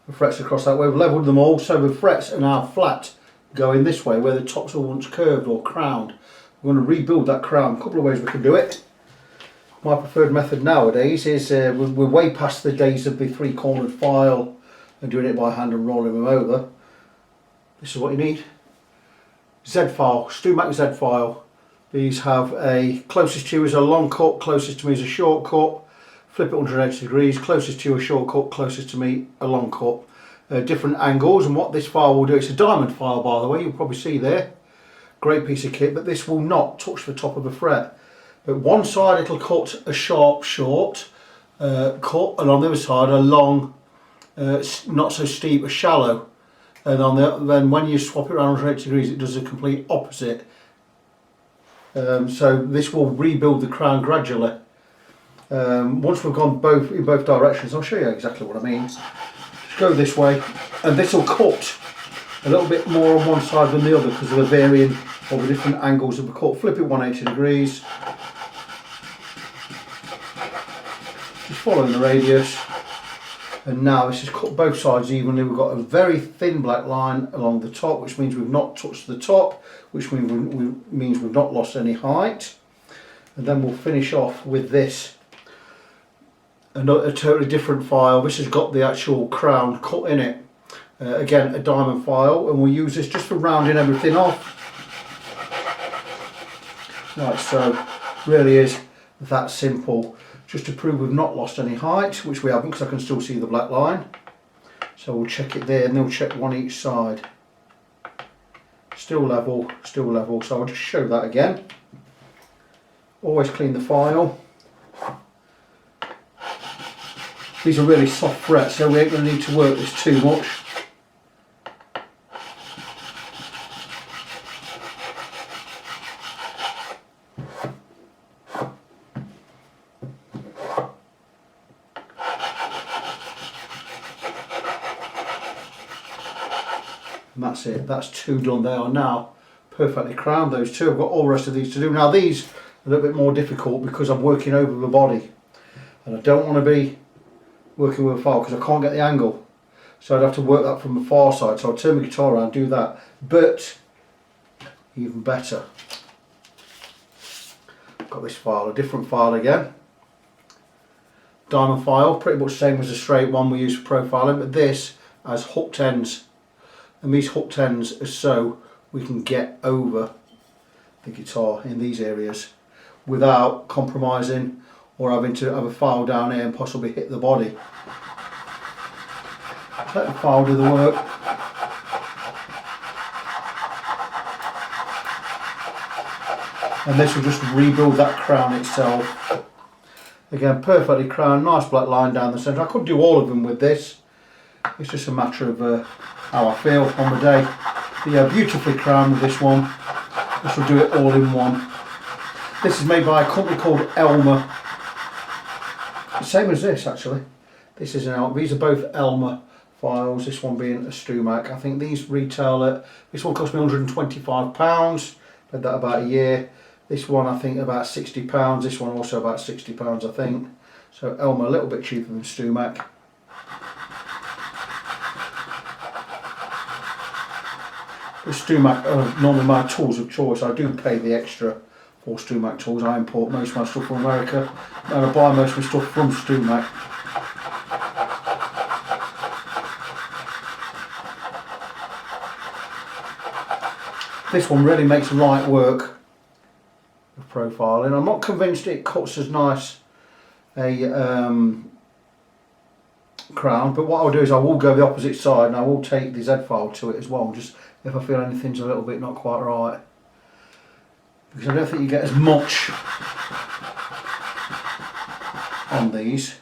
the frets across that way. We've levelled them all, so the frets are now flat going this way where the tops were once curved or crowned. We're going to rebuild that crown. A couple of ways we can do it. My preferred method nowadays is we're way past the days of the three-cornered file and doing it by hand and rolling them over. This is what you need. Z file, StewMac Z file. These have a closest to you is a long cut, closest to me is a short cut. Flip it 180 degrees, closest to you a short cut, closest to me a long cut. Different angles, and what this file will do, it's a diamond file by the way, you'll probably see there. Great piece of kit, but this will not touch the top of the fret. But one side it'll cut a sharp short cut, and on the other side a long, not so steep, a shallow. And on then when you swap it around 180 degrees, it does the complete opposite. So this will rebuild the crown gradually. Once we've gone in both directions, I'll show you exactly what I mean. Just go this way, and this will cut a little bit more on one side than the other because of the varying of the different angles of the cut. Flip it 180 degrees. Just following the radius, and now this is cut both sides evenly. We've got a very thin black line along the top, which means we've not touched the top, which means we've not lost any height. And then we'll finish off with this, a totally different file. This has got the actual crown cut in it. Again, a diamond file, and we'll use this just for rounding everything off. Right, so really is that simple. Just to prove we've not lost any height, which we haven't because I can still see the black line. So we'll check it there, and then we'll check one each side. Still level, so I'll just show that again. Always clean the file. These are really soft frets, so we ain't going to need to work this too much. And that's it, that's two done. They are now perfectly crowned, those two. I've got all the rest of these to do. Now these are a little bit more difficult because I'm working over the body, and I don't want to be working with a file because I can't get the angle. So I'd have to work that from the far side. So I'll turn the guitar around, do that. But even better, I've got this file, a different file again. Diamond file, pretty much the same as the straight one we use for profiling, but this has hooked ends. And these hooked ends are so we can get over the guitar in these areas without compromising or having to have a file down here and possibly hit the body. Let the file do the work. And this will just rebuild that crown itself. Again, perfectly crowned, nice black line down the centre. I could do all of them with this. It's just a matter of how I feel on the day. But yeah, beautifully crowned with this one. This will do it all in one. This is made by a company called Elmer. Same as this actually. This is these are both Elmer files, this one being a StewMac. I think these retail at, this one cost me £125, had that about a year. This one I think about £60, this one also about £60 I think. So Elmer a little bit cheaper than StewMac. Stumac are normally my tools of choice. I do pay the extra for Stumac tools. I import most of my stuff from America and I buy most of my stuff from Stumac. This one really makes light work of profiling. I'm not convinced it cuts as nice a crown, but what I'll do is I will go the opposite side and I will take the Z file to it as well, just if I feel anything's a little bit not quite right, because I don't think you get as much on these.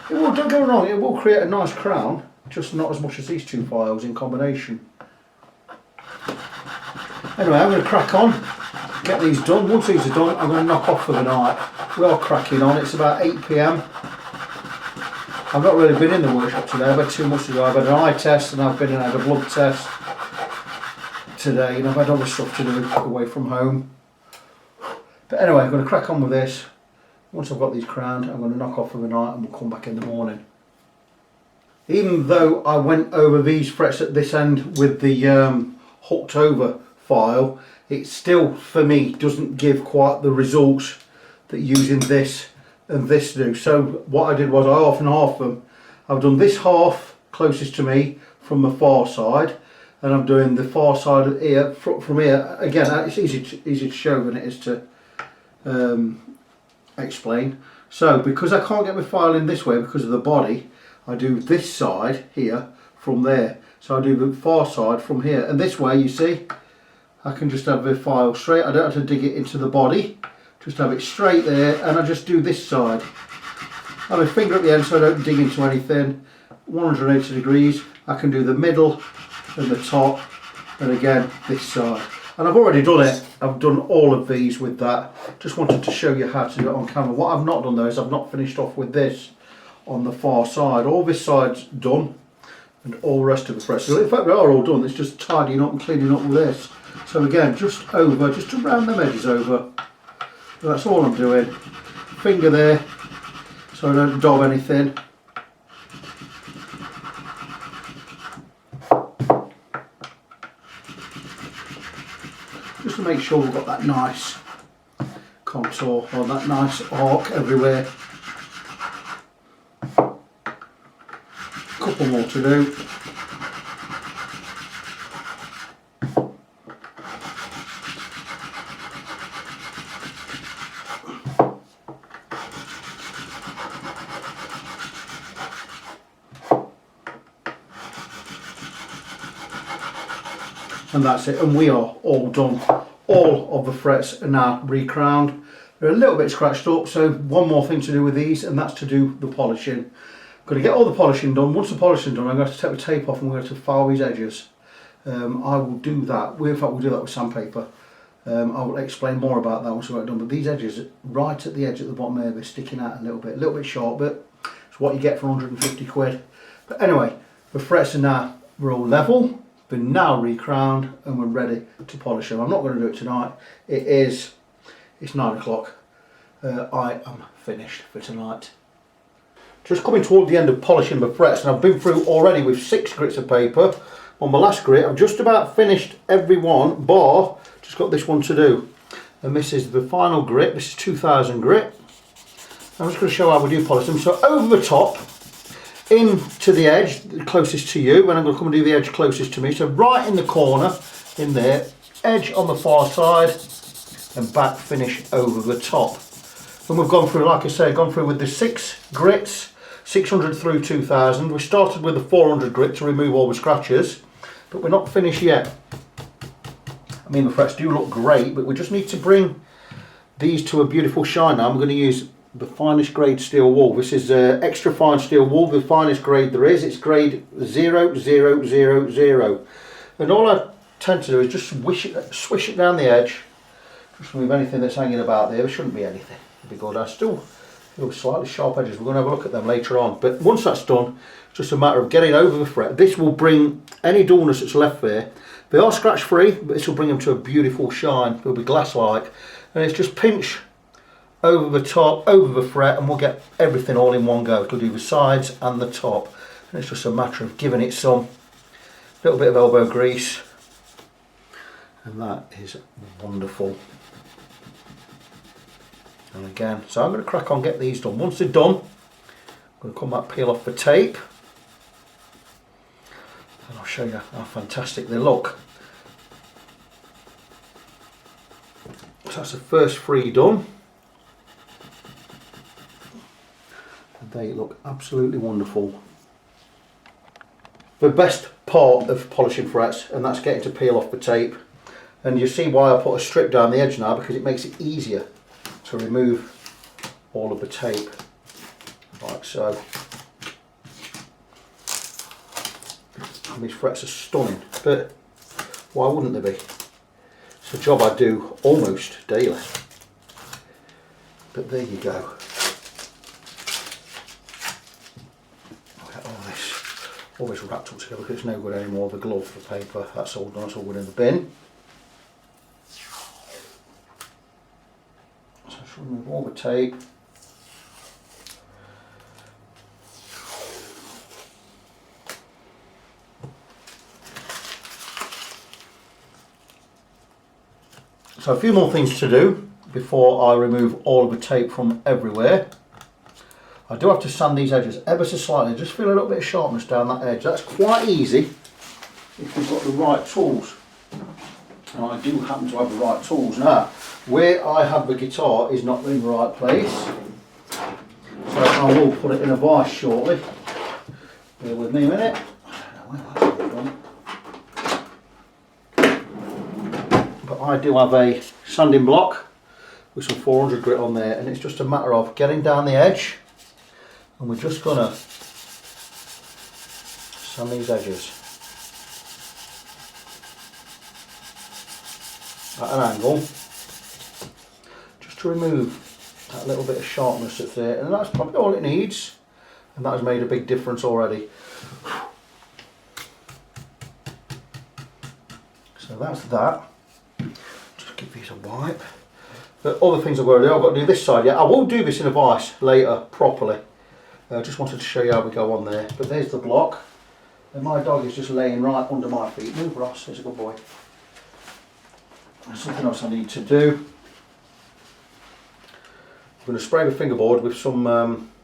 It will, don't get me wrong, it will create a nice crown, just not as much as these two files in combination. Anyway, I'm going to crack on, get these done. Once these are done, I'm going to knock off for the night. We are cracking on, it's about 8 PM. I've not really been in the workshop today, I've had too much to do. I've had an eye test and I've been and had a blood test today, and I've had other stuff to do away from home. But anyway, I'm going to crack on with this. Once I've got these crowned, I'm going to knock off for the night and we'll come back in the morning. Even though I went over these frets at this end with the hooked over file, it still, for me, doesn't give quite the results that using this and this do. So what I did was I half and half them. I've done this half closest to me from the far side, and I'm doing the far side here from here. Again, it's easy to show than it is to explain. So because I can't get my file in this way because of the body, I do this side here from there. So I do the far side from here, and this way, you see, I can just have the file straight. I don't have to dig it into the body, just have it straight there, and I just do this side. I have my finger at the end so I don't dig into anything. 180 degrees. I can do the middle and the top, and again this side. And I've already done it. I've done all of these with that. Just wanted to show you how to do it on camera. What I've not done though is I've not finished off with this on the far side. All this side's done, and all the rest of the frets. So in fact, they are all done. It's just tidying up and cleaning up with this. So again, just to round them edges over. That's all I'm doing. Finger there, so I don't daub anything. Just to make sure we've got that nice contour or that nice arc everywhere. Couple more to do. And that's it, and we are all done. All of the frets are now re-crowned. They're a little bit scratched up, so one more thing to do with these, and that's to do the polishing. I'm going to get all the polishing done. Once the polishing done, I'm going to take the tape off and we're going to file these edges. I will do that. In fact, we'll do that with sandpaper. I will explain more about that once we've got it done. But these edges, right at the edge at the bottom there, they're sticking out a little bit short, but it's what you get for 150 quid. But anyway, the frets are now, we're all level. They're now re-crowned and we're ready to polish them. I'm not going to do it tonight. It's 9 o'clock. I am finished for tonight. Just coming toward the end of polishing the frets, and I've been through already with 6 grits of paper. On my last grit, I've just about finished every one, bar just got this one to do. And this is the final grit. This is 2000 grit. I'm just going to show how we do polish them. So over the top, into the edge closest to you, and I'm going to come and do the edge closest to me. So right in the corner, in there, edge on the far side, and back finish over the top. And we've gone through, like I say, gone through with the 6 grits, 600 through 2000. We started with the 400 grit to remove all the scratches, but we're not finished yet. I mean, the frets do look great, but we just need to bring these to a beautiful shine now. I'm going to use the finest grade steel wool. This is extra fine steel wool, the finest grade there is. It's grade 0000. And all I tend to do is just swish it down the edge, just remove anything that's hanging about there. There shouldn't be anything. It'll be good. I still feel slightly sharp edges. We're going to have a look at them later on. But once that's done, it's just a matter of getting over the fret. This will bring any dullness that's left there. They are scratch free, but this will bring them to a beautiful shine. They'll be glass-like. And it's just pinch over the top, over the fret, and we'll get everything all in one go. It'll do the sides and the top. And it's just a matter of giving it some little bit of elbow grease. And that is wonderful. And again, so I'm going to crack on, get these done. Once they're done, I'm going to come back, peel off the tape, and I'll show you how fantastic they look. So that's the first 3 done. And they look absolutely wonderful. The best part of polishing frets, and that's getting to peel off the tape. And you see why I put a strip down the edge now, because it makes it easier to remove all of the tape, like so. And these frets are stunning, but why wouldn't they be? It's a job I do almost daily. But there you go. Get all this wrapped up together because it's no good anymore. The glove, the paper, that's all done, it's all good in the bin. So just remove all the tape. So a few more things to do before I remove all of the tape from everywhere. I do have to sand these edges ever so slightly, just feel a little bit of sharpness down that edge. That's quite easy if you've got the right tools. And I do happen to have the right tools. Now, where I have the guitar is not in the right place. So I will put it in a vise shortly. Bear with me a minute. I don't know where that's gone. But I do have a sanding block with some 400 grit on there, and it's just a matter of getting down the edge, and we're just going to sand these edges at an angle, just to remove that little bit of sharpness that's there, and that's probably all it needs, and that has made a big difference already. So that's that. Just give these a wipe. But other things I've got to do, I've got to do this side yet. I will do this in a vise later properly. I just wanted to show you how we go on there. But there's the block, and my dog is just laying right under my feet. Move, Ross, there's a good boy. There's something else I need to do. I'm going to spray the fingerboard with some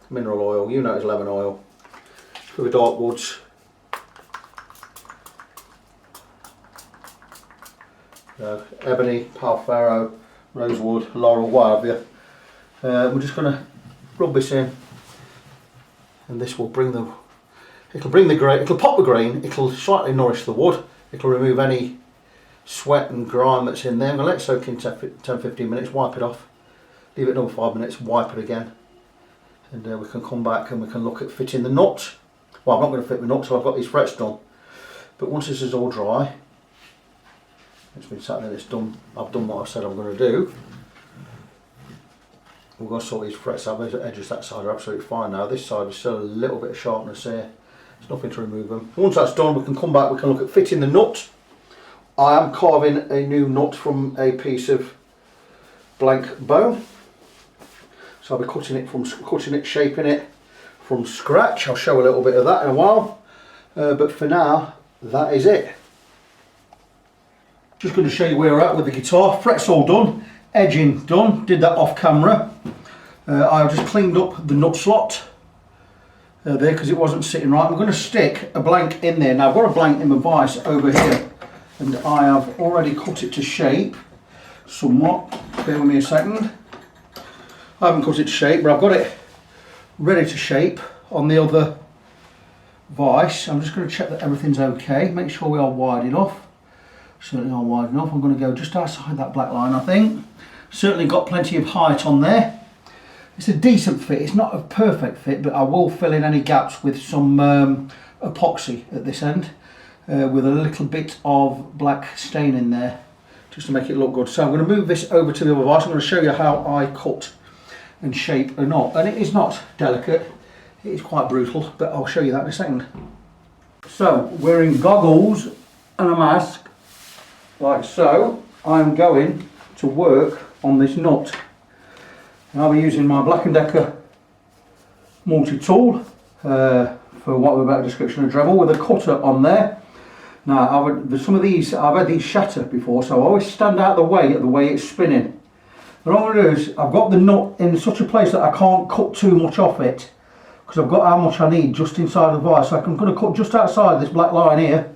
mineral oil. You know it's lemon oil. For the dark woods. Ebony, palfaro, rosewood, laurel, what have you. We're just going to rub this in, and this will bring the, it'll bring the grain, it'll pop the grain, it'll slightly nourish the wood, it'll remove any sweat and grime that's in there. I'm going to let it soak in 10-15 minutes, wipe it off, leave it another 5 minutes, wipe it again, and we can come back and we can look at fitting the nut. Well, I'm not going to fit the nut, so I've got these frets done, but once this is all dry, it's been sat there, it's done, I've done what I said I'm going to do. We're going to sort these frets out. Those edges that side are absolutely fine now. This side is still a little bit of sharpness there. There's nothing to remove them. Once that's done, we can come back, we can look at fitting the nut. I am carving a new nut from a piece of blank bone. So I'll be cutting it, shaping it from scratch. I'll show a little bit of that in a while. But for now, that is it. Just going to show you where we're at with the guitar. Frets all done, edging done, did that off camera. I've just cleaned up the nut slot there because it wasn't sitting right. I'm going to stick a blank in there. Now I've got a blank in my vise over here, and I have already cut it to shape somewhat. Bear with me a second. I haven't cut it to shape, but I've got it ready to shape on the other vise. I'm just going to check that everything's okay, make sure we are wide enough. Certainly are wide enough. I'm going to go just outside that black line, I think. Certainly got plenty of height on there. It's a decent fit. It's not a perfect fit, but I will fill in any gaps with some epoxy at this end with a little bit of black stain in there just to make it look good. So I'm going to move this over to the other vise. I'm going to show you how I cut and shape a knot. And it is not delicate. It is quite brutal, but I'll show you that in a second. So, wearing goggles and a mask, like so, I'm going to work on this nut. And I'll be using my Black & Decker multi-tool for what we're about a description of Dremel with a cutter on there. Now, some of these, I've had these shatter before, so I always stand out of the way at the way it's spinning. And all I'm going to do is, I've got the nut in such a place that I can't cut too much off it, because I've got how much I need just inside the vice. So I'm going to cut just outside this black line here,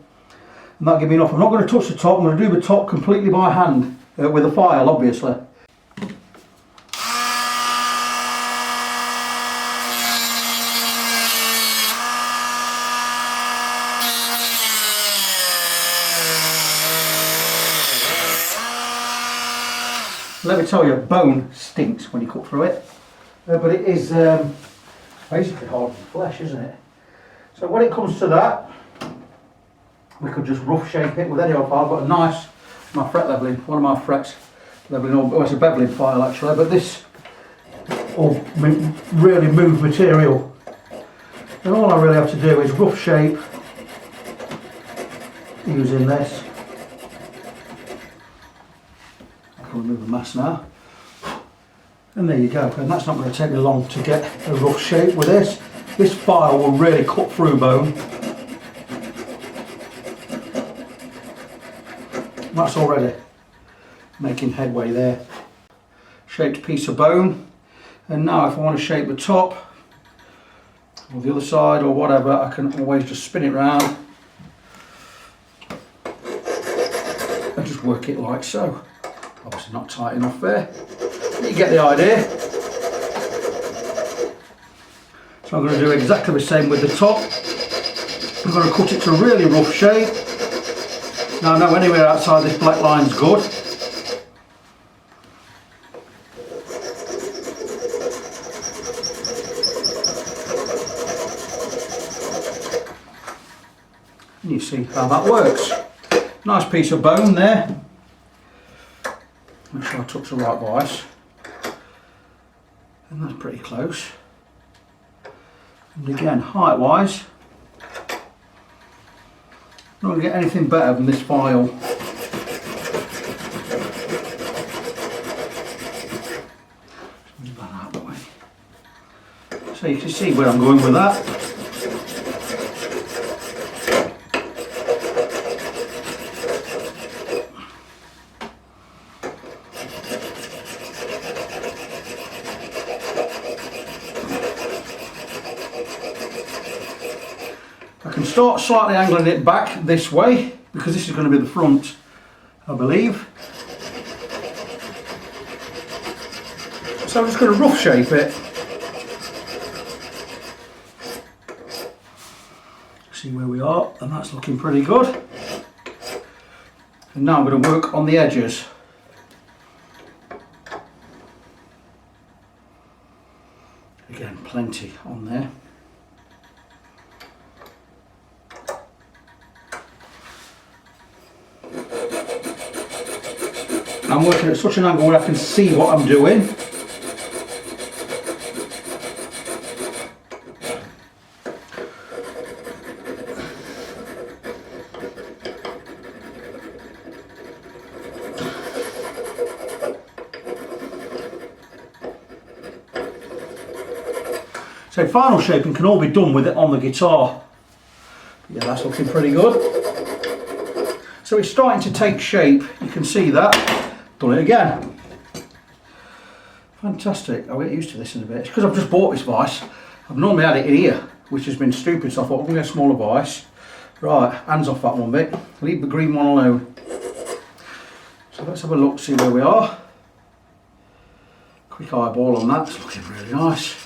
and that'll give me enough. I'm not going to touch the top, I'm going to do the top completely by hand, with a file obviously. Let me tell you, bone stinks when you cut through it, but it is basically hard flesh, isn't it? So when it comes to that, we could just rough shape it with any old file. I've got a nice, my fret leveling, one of my frets leveling, oh, it's a beveling file actually, but this will really move material. And all I really have to do is rough shape using this. I'll remove the mass now, and there you go. And that's not going to take me long to get a rough shape with this. This file will really cut through bone. That's already making headway there. Shaped piece of bone, and now if I want to shape the top or the other side or whatever, I can always just spin it round and just work it like so. Obviously not tight enough there. You get the idea. So I'm going to do exactly the same with the top. I'm going to cut it to a really rough shape. Now I know anywhere outside this black line is good. And you see how that works. Nice piece of bone there. Make sure I touch the right vice, and that's pretty close. And again, height wise, not going to get anything better than this file. Move that out of the way. So you can see where I'm going with that. I can start slightly angling it back this way because this is going to be the front, I believe. So I'm just going to rough shape it. See where we are, and that's looking pretty good. And now I'm going to work on the edges. Again, plenty on there. I'm working at such an angle where I can see what I'm doing. So final shaping can all be done with it on the guitar. Yeah, that's looking pretty good. So it's starting to take shape, you can see that. Done it again. Fantastic. I'll get used to this in a bit. It's because I've just bought this vice. I've normally had it in here, which has been stupid, so I thought I'm going to get a smaller vice. Right, hands off that one bit. Leave the green one alone. So let's have a look, see where we are. Quick eyeball on that. It's looking really nice.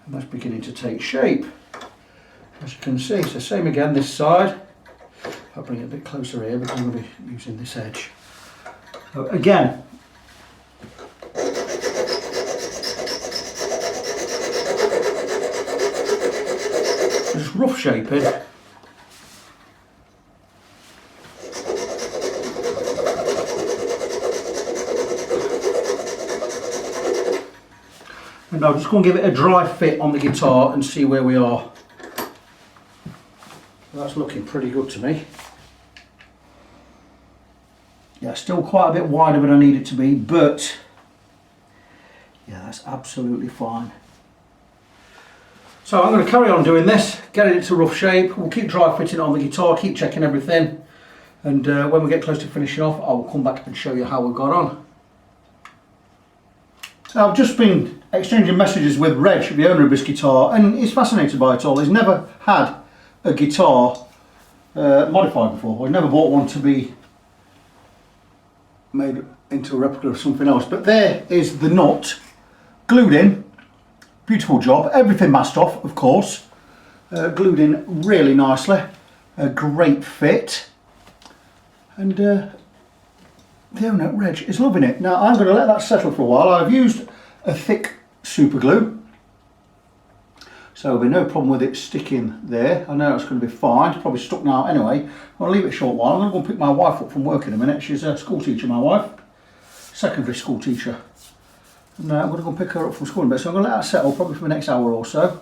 And that's beginning to take shape, as you can see. So same again this side. I'll bring it a bit closer here because I'm going to be using this edge. So again, just rough shaping. And I'm just going to give it a dry fit on the guitar and see where we are. That's looking pretty good to me. Yeah, still quite a bit wider than I need it to be, but Yeah, that's absolutely fine. So I'm going to carry on doing this, getting it to rough shape. We'll keep dry fitting it on the guitar, keep checking everything. And when we get close to finishing off, I will come back and show you how we got on. So I've just been exchanging messages with Reg, the owner of this guitar, and he's fascinated by it all. He's never had a guitar modified before. I've never bought one to be made into a replica of something else. But there is the nut, glued in, beautiful job. Everything masked off, of course, glued in really nicely. A great fit, and the owner, Reg, is loving it. Now I'm going to let that settle for a while. I've used a thick super glue, so there'll be no problem with it sticking there. I know it's going to be fine. It's probably stuck now anyway. I'll leave it a short while. I'm going to go and pick my wife up from work in a minute. She's a school teacher, my wife, secondary school teacher, and I'm going to go and pick her up from school in a bit. So I'm going to let that settle probably for the next hour or so.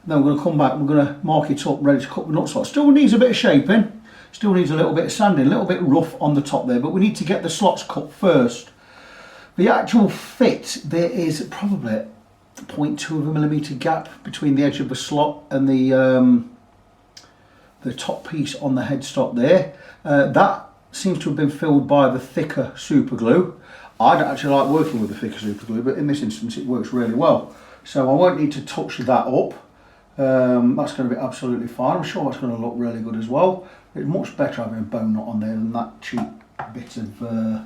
Then we're going to come back. We're going to mark it up, ready to cut the nut slot. Still needs a bit of shaping. Still needs a little bit of sanding, a little bit rough on the top there, but we need to get the slots cut first. The actual fit, there is probably 0.2 gap between the edge of the slot and the top piece on the headstock there. That seems to have been filled by the thicker super glue. I don't actually like working with the thicker super glue, but in this instance it works really well. So I won't need to touch that up. That's going to be absolutely fine. I'm sure that's going to look really good as well. It's much better having a bone nut on there than that cheap bit of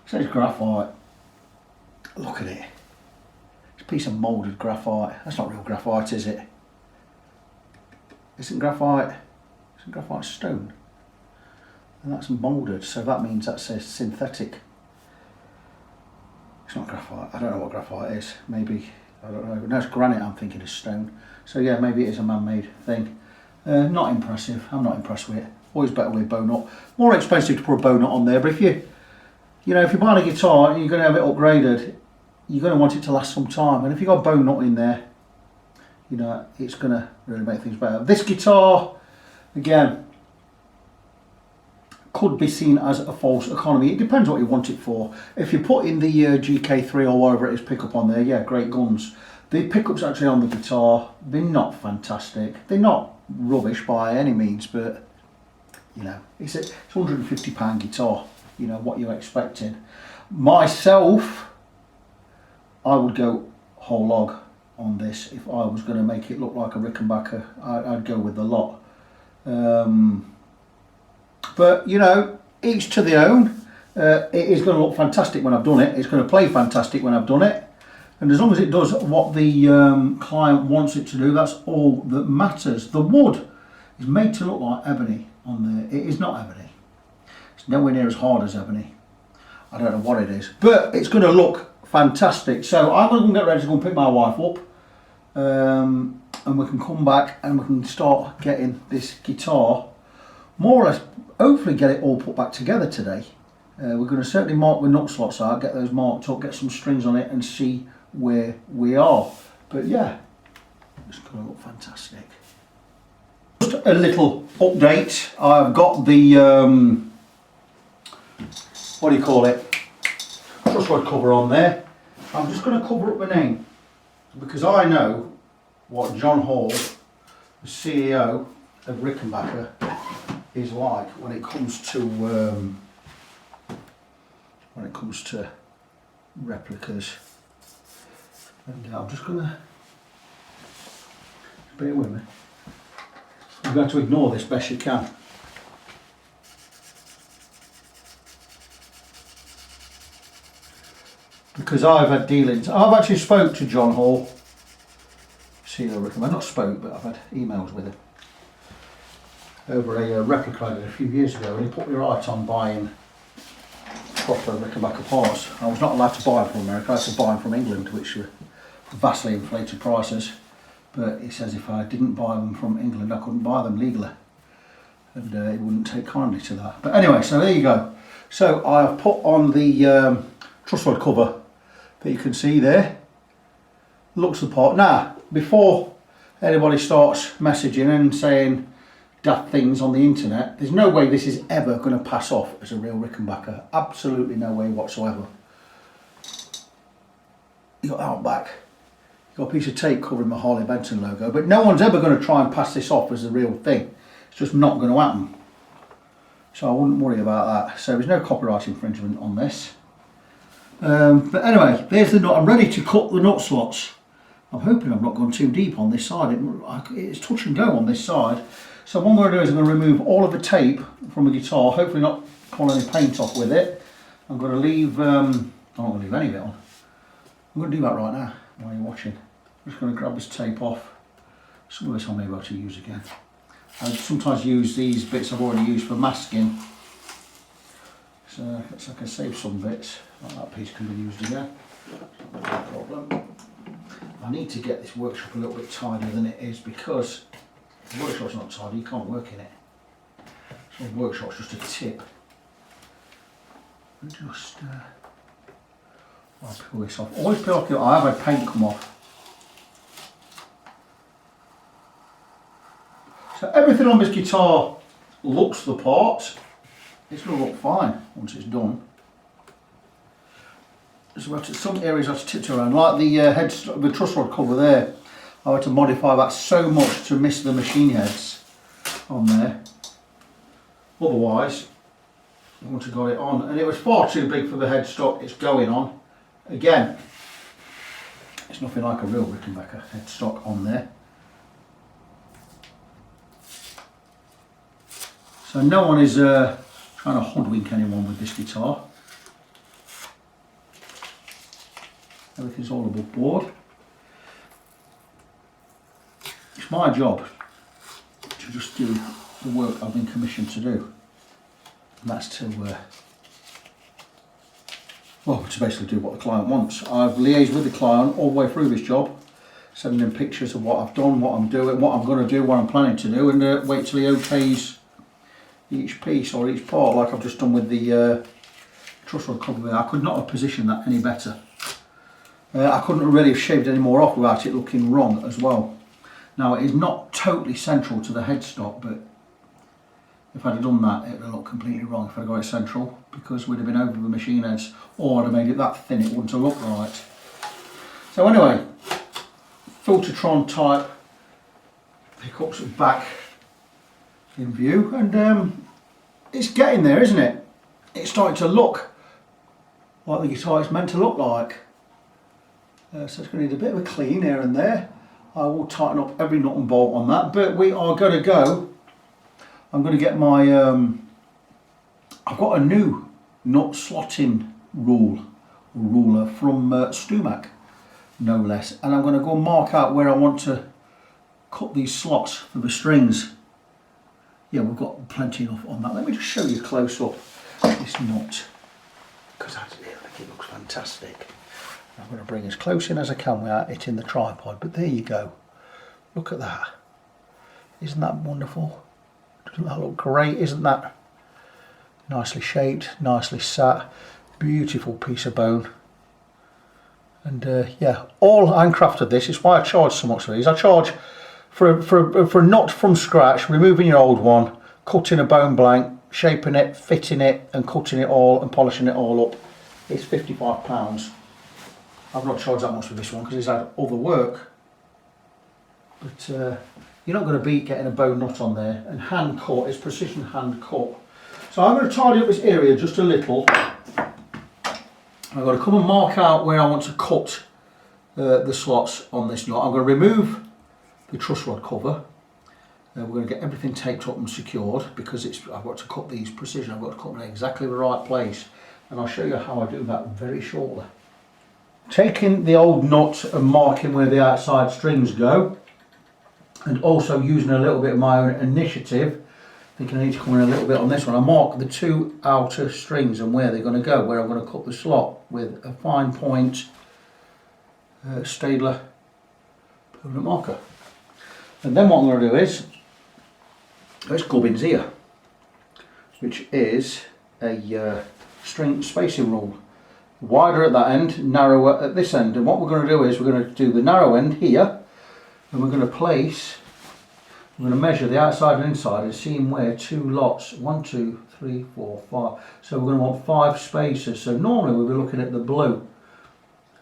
says graphite. Look at it. It's a piece of moulded graphite. That's not real graphite, is it? Isn't graphite stone? And that's moulded, so that means that's a synthetic. It's not graphite. I don't know what graphite is. Maybe, I don't know. No, it's granite I'm thinking is stone. So yeah, maybe it is a man-made thing. Not impressive. I'm not impressed with it. Always better with a bow nut. More expensive to put a bow nut on there, but if you're buying a guitar and you're going to have it upgraded, you're going to want it to last some time. And if you've got a bow nut in there, it's going to really make things better. This guitar, again, could be seen as a false economy. It depends what you want it for. If you put in the GK3 or whatever it is pickup on there, yeah, great guns. The pickups actually on the guitar, they're not fantastic. They're not rubbish by any means, but it's a £150 guitar. What you're expecting. Myself, I would go whole log on this. If I was going to make it look like a Rickenbacker, I'd go with the lot. But each to their own. It is going to look fantastic when I've done it. It's going to play fantastic when I've done it. And as long as it does what the client wants it to do, that's all that matters. The wood is made to look like ebony on there. It is not ebony. It's nowhere near as hard as ebony. I don't know what it is, but it's going to look fantastic. So I'm going to get ready to go and pick my wife up, and we can come back and we can start getting this guitar more or less, hopefully get it all put back together today. We're going to certainly mark the nut slots out, get those marked up, get some strings on it and see where we are. But yeah, it's going to look fantastic. Just a little update. I've got the what do you call it, trussrod cover on there. I'm just going to cover up the name because I know what John Hall, the CEO of Rickenbacker, is like when it comes to replicas. And I'm just going to bear with me. I'm going to ignore this best you can. Because I've had dealings. I've actually spoke to John Hall, CEO of Rickenbacker. Not spoke, but I've had emails with him over a replica I did a few years ago, and he put me right on buying proper Rickenbacker parts. I was not allowed to buy them from America. I had to buy them from England, which were vastly inflated prices. But he says if I didn't buy them from England, I couldn't buy them legally, and he wouldn't take kindly to that. But anyway, so there you go. So I've put on the trussrod cover that you can see there. Looks the part. Now, before anybody starts messaging and saying daft things on the internet, there's no way this is ever going to pass off as a real Rickenbacker. Absolutely no way whatsoever. you got out back, you got a piece of tape covering my Harley Benton logo, but no one's ever going to try and pass this off as the real thing. It's just not going to happen. So I wouldn't worry about that. So there's no copyright infringement on this. But anyway, there's the nut. I'm ready to cut the nut slots. I'm hoping I've not gone too deep on this side. It's touch and go on this side. So what I'm going to do is I'm going to remove all of the tape from the guitar, hopefully not pull any paint off with it. I'm going to leave, I'm not going to leave any of it on. I'm going to do that right now while you're watching. I'm just going to grab this tape off. Some of this I may be able to use again. I sometimes use these bits I've already used for masking. So I can save some bits. Like that piece can be used again. No problem. I need to get this workshop a little bit tidier than it is because if the workshop's not tidy, you can't work in it. So the workshop's just a tip. And just I'll peel this off. Always peel off. I have had paint come off. So everything on this guitar looks the part. It's going to look fine once it's done. So some areas I have to tiptoe around, like the truss rod cover there. I had to modify that so much to miss the machine heads on there. Otherwise, I want to got it on, and it was far too big for the headstock it's going on. Again, it's nothing like a real Rickenbacker headstock on there. So no one is trying to hoodwink anyone with this guitar. Everything's all above board. It's my job to just do the work I've been commissioned to do. And that's to basically do what the client wants. I've liaised with the client all the way through this job, sending them pictures of what I've done, what I'm doing, what I'm going to do, what I'm planning to do, and wait till he okays each piece or each part, like I've just done with the truss rod cover there. I could not have positioned that any better. I couldn't really have shaved any more off without it looking wrong as well. Now it is not totally central to the headstock, but if I'd have done that, it would have looked completely wrong if I'd got it central, because we'd have been over the machine heads, or I'd have made it that thin it wouldn't have looked right. So anyway, Filtertron type pickups back in view, and it's getting there, isn't it? It's starting to look like the guitar is meant to look like. So it's going to need a bit of a clean here and there. I will tighten up every nut and bolt on that, but we are going to go. I'm going to get my, I've got a new nut slotting ruler from Stumac, no less, and I'm going to go mark out where I want to cut these slots for the strings. Yeah, we've got plenty enough on that. Let me just show you close up this nut, because I think it looks fantastic. I'm going to bring as close in as I can without hitting the tripod, but there you go. Look at that. Isn't that wonderful? Doesn't that look great? Isn't that nicely shaped, nicely sat? Beautiful piece of bone. And yeah, all handcrafted this. It's why I charge so much for these. I charge for a nut from scratch, removing your old one, cutting a bone blank, shaping it, fitting it, and cutting it all and polishing it all up. It's £55. I've not charged that much for this one because it's had other work, but you're not going to beat getting a bone nut on there, and hand cut, it's precision hand cut. So I'm going to tidy up this area just a little. I've got to come and mark out where I want to cut the slots on this nut. I'm going to remove the truss rod cover. We're going to get everything taped up and secured because I've got to cut these precision. I've got to cut them in exactly the right place, and I'll show you how I do that very shortly. Taking the old nut and marking where the outside strings go, and also using a little bit of my own initiative, thinking I need to come in a little bit on this one. I mark the two outer strings and where they're going to go, where I'm going to cut the slot with a fine point Staedtler permanent marker. And then what I'm going to do is it's gubbins ear, which is a string spacing rule. Wider at that end, narrower at this end. And what we're going to do is we're going to do the narrow end here, and we're going to measure the outside and inside and see where two lots, 1, 2, 3, 4, 5. So we're going to want 5 spaces. So normally we'll be looking at the blue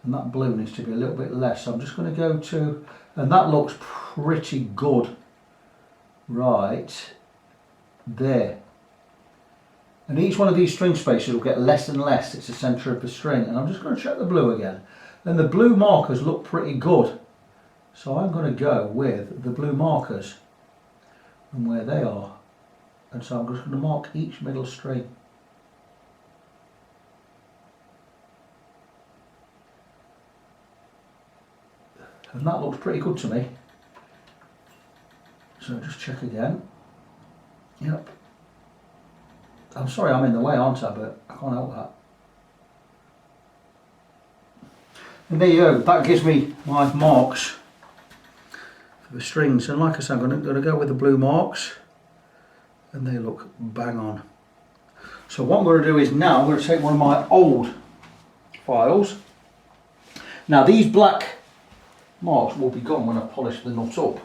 and that blue needs to be a little bit less. So I'm just going to go to, and that looks pretty good right there. And each one of these string spaces will get less and less. It's the centre of the string. And I'm just going to check the blue again. And the blue markers look pretty good. So I'm going to go with the blue markers and where they are. And so I'm just going to mark each middle string. And that looks pretty good to me. So just check again. Yep. I'm sorry I'm in the way, aren't I? But I can't help that. And there you go. That gives me my marks for the strings. And like I said, I'm going to go with the blue marks. And they look bang on. So what I'm going to do is now I'm going to take one of my old files. Now these black marks will be gone when I polish the nut up.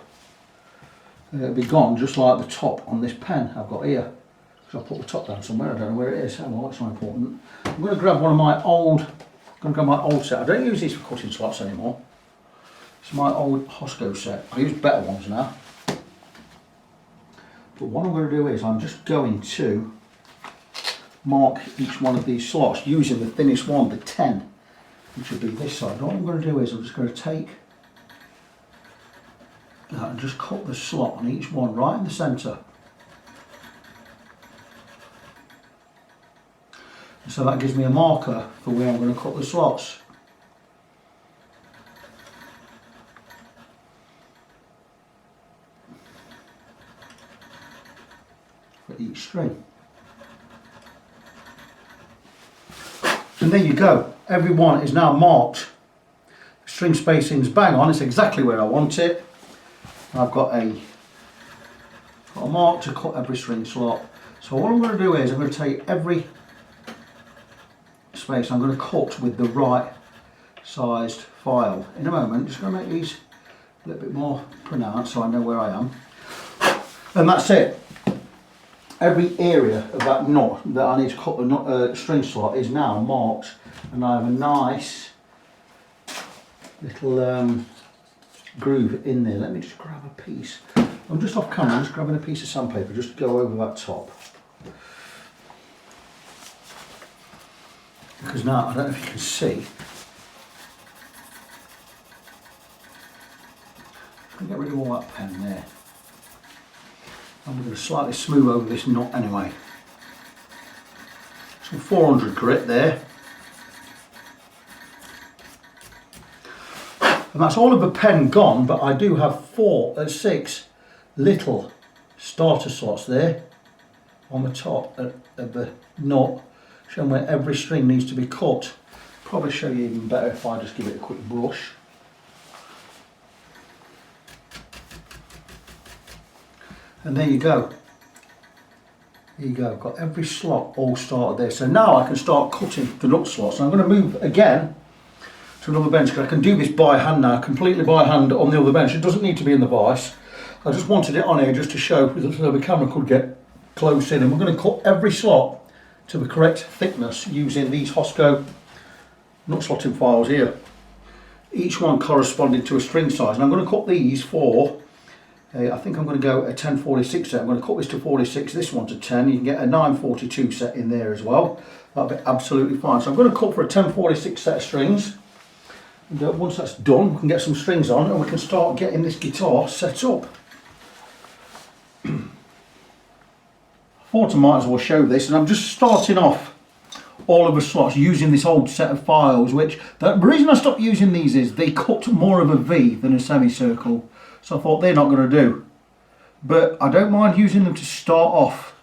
It'll be gone just like the top on this pen I've got here. So I'll put the top down somewhere, I don't know where it is. Oh well, that's not important. I'm going to grab one of my old, set. I don't use these for cutting slots anymore. It's my old Hosco set. I use better ones now. But what I'm going to do is I'm just going to mark each one of these slots using the thinnest one, the 10, which will be this side. What I'm going to do is I'm just going to take that and just cut the slot on each one right in the centre. So that gives me a marker for where I'm going to cut the slots. For each string. And there you go. Every one is now marked. String spacing's bang on. It's exactly where I want it. I've got a mark to cut every string slot. So what I'm going to do is I'm going to take every space, I'm going to cut with the right sized file. In a moment, just going to make these a little bit more pronounced so I know where I am. And that's it. Every area of that nut that I need to cut the string slot is now marked, and I have a nice little groove in there. Let me just grab a piece. I'm just off camera, I'm just grabbing a piece of sandpaper just to go over that top. Because now, I don't know if you can see, I'm going to get rid of all that pen there. I'm going to slightly smooth over this knot anyway. Some 400 grit there. And that's all of the pen gone, but I do have 6 little starter slots there on the top of the knot, showing where every string needs to be cut. Probably show you even better if I just give it a quick brush. And there you go. There you go. I've got every slot all started there. So now I can start cutting the nut slots. And I'm going to move again to another bench because I can do this by hand now, completely by hand on the other bench. It doesn't need to be in the vise. I just wanted it on here just to show so the camera could get close in. And we're going to cut every slot to the correct thickness using these Hosco nut slotting files here. Each one corresponding to a string size. And I'm going to cut these for, I think I'm going to go a 1046 set. I'm going to cut this to 46, this one to 10. You can get a 942 set in there as well. That'll be absolutely fine. So I'm going to cut for a 1046 set of strings. And once that's done, we can get some strings on and we can start getting this guitar set up. I thought I might as well show this, and I'm just starting off all of the slots using this old set of files, which the reason I stopped using these is they cut more of a V than a semicircle, so I thought they're not going to do. But I don't mind using them to start off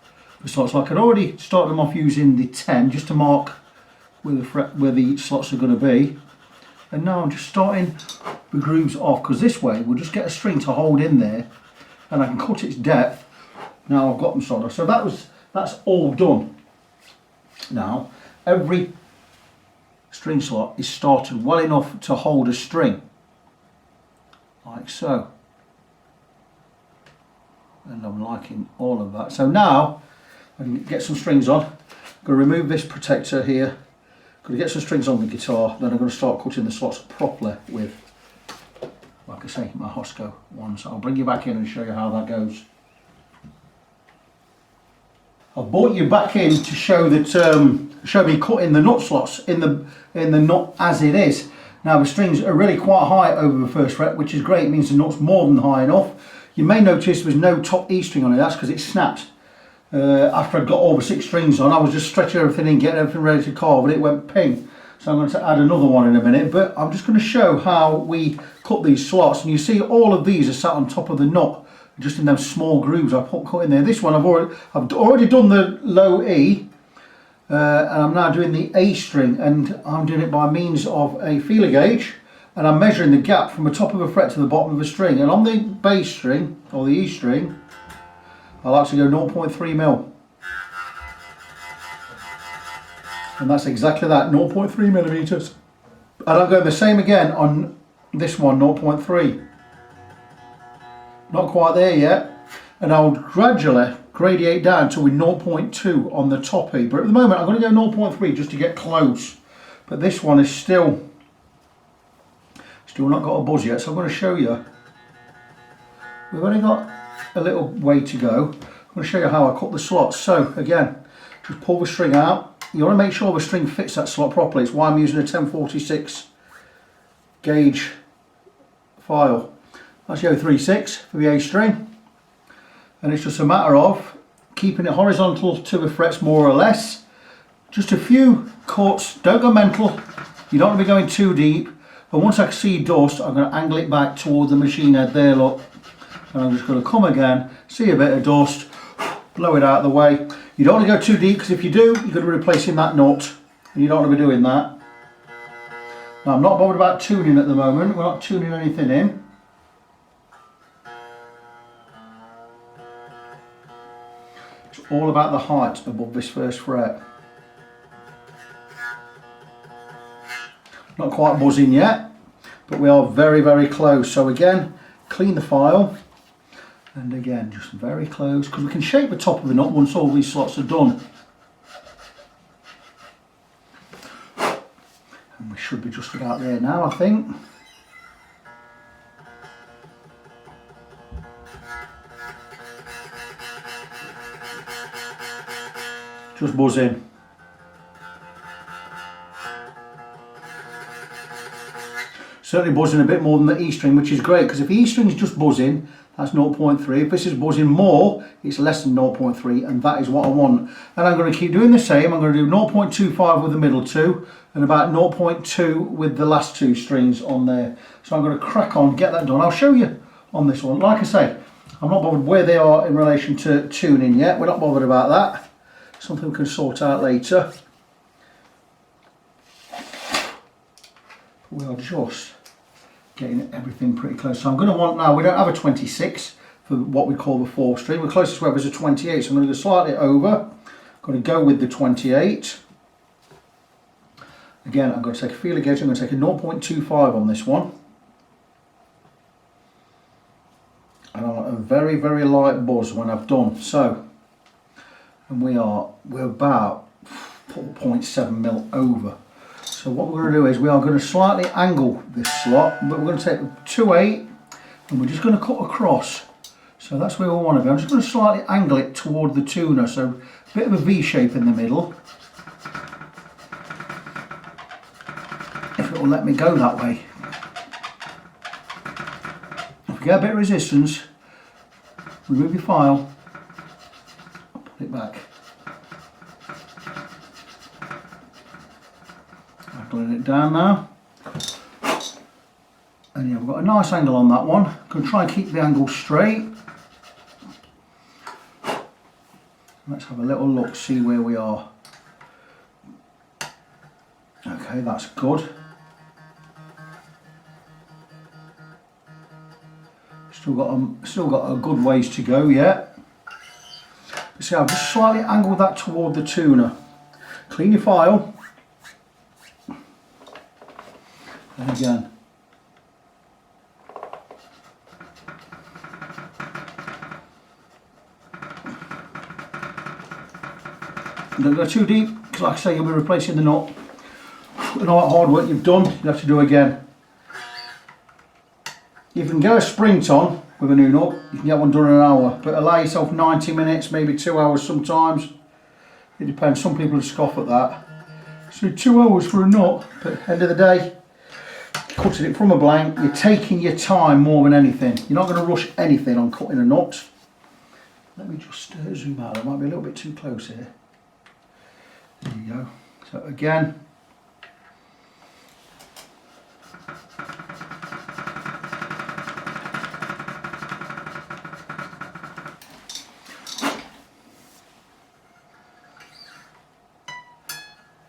the slots. Like I'd already started them off using the 10 just to mark where the slots are going to be, and now I'm just starting the grooves off, because this way we'll just get a string to hold in there and I can cut its depth. Now I've got them soldered. So that's all done. Now every string slot is started well enough to hold a string, like so. And I'm liking all of that. So now I can get some strings on. I'm going to remove this protector here Got to get some strings on the guitar, then I'm going to start cutting the slots properly with, like I say, my Hosco one. So I'll bring you back in and show you how that goes. I've brought you back in to show that show me cutting the nut slots in the nut as it is. Now the strings are really quite high over the first fret, which is great. It means the nut's more than high enough. You may notice there's no top E string on it. That's because it snapped. After I'd got all the 6 strings on, I was just stretching everything in, getting everything ready to carve, and it went ping. So I'm going to add another one in a minute, but I'm just going to show how we cut these slots. And you see all of these are sat on top of the nut, just in those small grooves I cut in there. This one I've already done the low E, and I'm now doing the A string, and I'm doing it by means of a feeler gauge, and I'm measuring the gap from the top of a fret to the bottom of a string. And on the bass string, or the E string, I'll actually go 0.3 mil. And that's exactly that, 0.3 millimeters. And I'm going the same again on this one, 0.3. Not quite there yet. And I'll gradually gradiate down to 0.2 on the top E. But at the moment I'm going to go 0.3 just to get close. But this one is still not got a buzz yet, so I'm going to show you. We've only got a little way to go. I'm going to show you how I cut the slots. So again, just pull the string out. You want to make sure the string fits that slot properly. It's why I'm using a 1046 gauge file. That's the 036 for the A string. And it's just a matter of keeping it horizontal to the frets more or less. Just a few cuts, don't go mental. You don't want to be going too deep. And once I see dust, I'm going to angle it back toward the machine head there, look. And I'm just going to come again, see a bit of dust, blow it out of the way. You don't want to go too deep, because if you do, you're going to be replacing that nut, and you don't want to be doing that. Now I'm not bothered about tuning at the moment, we're not tuning anything in. It's all about the height above this first fret. Not quite buzzing yet, but we are very, very close. So again, clean the file. And again, just very close, because we can shape the top of the nut once all these slots are done. And we should be just about there now, I think. Just buzz in. Certainly buzzing a bit more than the E string, which is great, because if the E string is just buzzing, that's 0.3. If this is buzzing more, it's less than 0.3, and that is what I want. And I'm going to keep doing the same. I'm going to do 0.25 with the middle two, and about 0.2 with the last 2 strings on there. So I'm going to crack on, get that done. I'll show you on this one. Like I say, I'm not bothered where they are in relation to tuning yet. We're not bothered about that. Something we can sort out later. We are just getting everything pretty close. So I'm going to want now, we don't have a 26 for what we call the 4th string. The closest we have is a 28, so I'm going to go slightly over. I'm going to go with the 28. Again, I'm going to take a feeler gauge. I'm going to take a 0.25 on this one. And I want a very, very light buzz when I've done. So, and we're about 0.7 mil over. So what we're going to do is we are going to slightly angle this slot, but we're going to take the 2/8 and we're just going to cut across. So that's where we want to be. I'm just going to slightly angle it toward the tuner, so a bit of a V shape in the middle. If it will let me go that way. If we get a bit of resistance, remove your file, put it back. Putting it down now, and yeah, we've got a nice angle on that one. I'm going to try and keep the angle straight. Let's have a little look, see where we are. Okay, that's good. Still got a good ways to go yet. See, I've just slightly angled that toward the tuner. Clean your file. And again, don't go too deep, because like I say, you'll be replacing the nut. and all that hard work you've done, you have to do again. You can get a sprint on with a new nut, you can get one done in an hour, but allow yourself 90 minutes, maybe 2 hours sometimes. It depends, some people scoff at that. So 2 hours for a nut, but at the end of the day, cutting it from a blank, you're taking your time more than anything. You're not going to rush anything on cutting a nut. Let me just zoom out, it might be a little bit too close here. There you go. So again,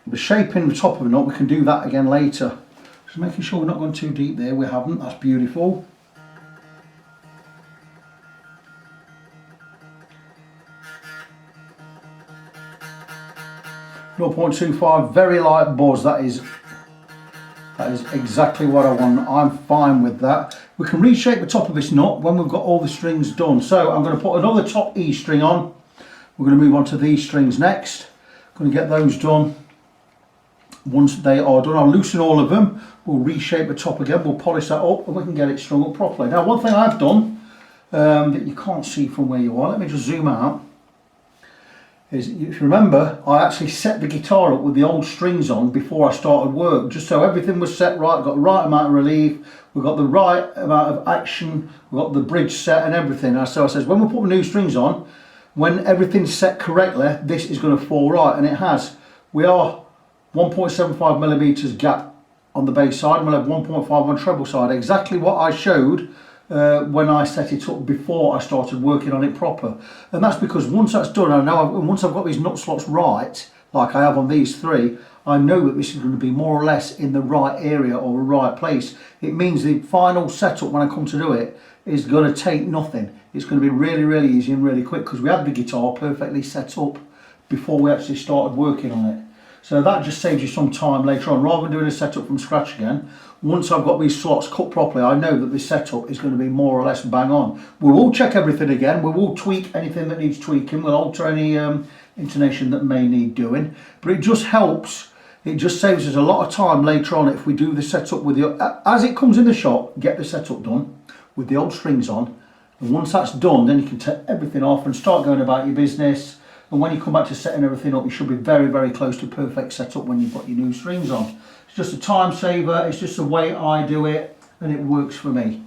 the shaping the top of a nut, we can do that again later. Just making sure we're not going too deep there, we haven't, that's beautiful. .25, very light buzz, that is exactly what I want. I'm fine with that. We can reshape the top of this nut when we've got all the strings done. So I'm going to put another top E string on. We're going to move on to these strings next. Going to get those done. Once they are done, I'll loosen all of them. We'll reshape the top again, we'll polish that up and we can get it strung up properly. Now one thing I've done that you can't see from where you are, let me just zoom out, is if you remember, I actually set the guitar up with the old strings on before I started work, just so everything was set right, got the right amount of relief, we've got the right amount of action, we've got the bridge set and everything. So I says, when we put the new strings on, when everything's set correctly, this is going to fall right, and it has. We are 1.75 millimeters gap on the bass side, and we'll have 1.5 on treble side, exactly what I showed when I set it up before I started working on it proper. And that's because once that's done, I know once I've got these nut slots right, like I have on these three, I know that this is going to be more or less in the right area or the right place. It means the final setup when I come to do it is going to take nothing. It's going to be really, really easy and really quick because we had the guitar perfectly set up before we actually started working on it. So that just saves you some time later on, rather than doing a setup from scratch again. Once I've got these slots cut properly, I know that this setup is going to be more or less bang on. We will check everything again, we will tweak anything that needs tweaking, we'll alter any intonation that may need doing, but it just helps, it just saves us a lot of time later on if we do the setup with the, as it comes in the shop, get the setup done with the old strings on, and once that's done, then you can take everything off and start going about your business. And when you come back to setting everything up, you should be very, very close to perfect setup when you've got your new strings on. It's just a time saver, it's just the way I do it, and it works for me.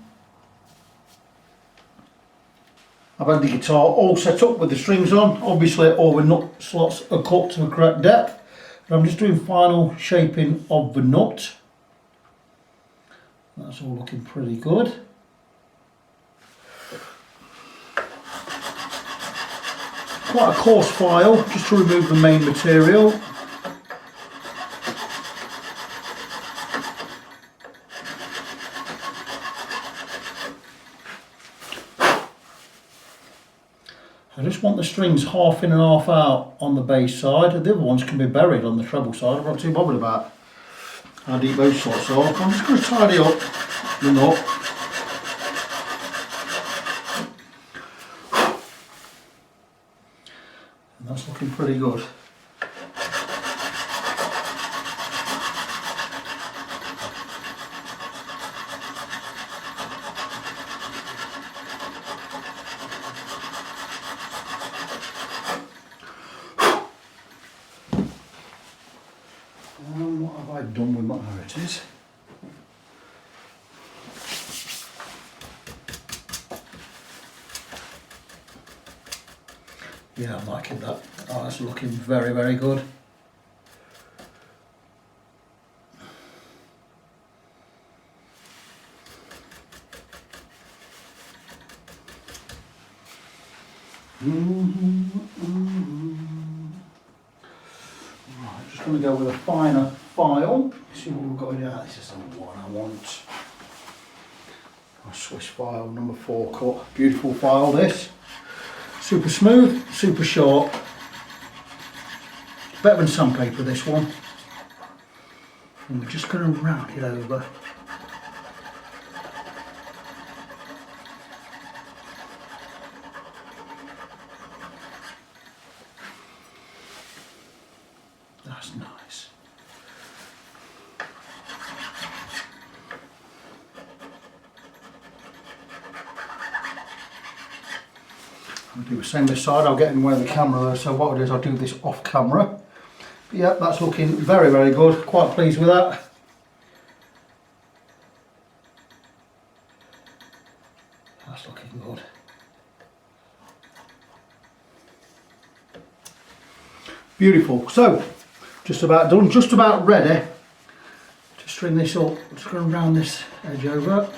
I've had the guitar all set up with the strings on. Obviously all the nut slots are cut to the correct depth. And I'm just doing final shaping of the nut. That's all looking pretty good. Quite a coarse file, just to remove the main material. I just want the strings half in and half out on the bass side. The other ones can be buried on the treble side. I'm not too bothered about how deep those slots are. I'm just going to tidy up the nut. That's looking pretty good. What have I done with my, there it is. Yeah, I'm liking that. Oh, that's looking very, very good. Right, just going to go with a finer file. See what we've got in here. This is the one I want. A Swiss file, number 4 cut. Beautiful file, this. Super smooth, super short. Better than sandpaper, this one. And we're just going to round it over. That's nice. I'll do the same this side. I'll get in the way of the camera though, so what I'll do is I'll do this off camera. But yeah, that's looking very, very good. Quite pleased with that. That's looking good. Beautiful. So, just about done, just about ready to string this up. Just going round this edge over.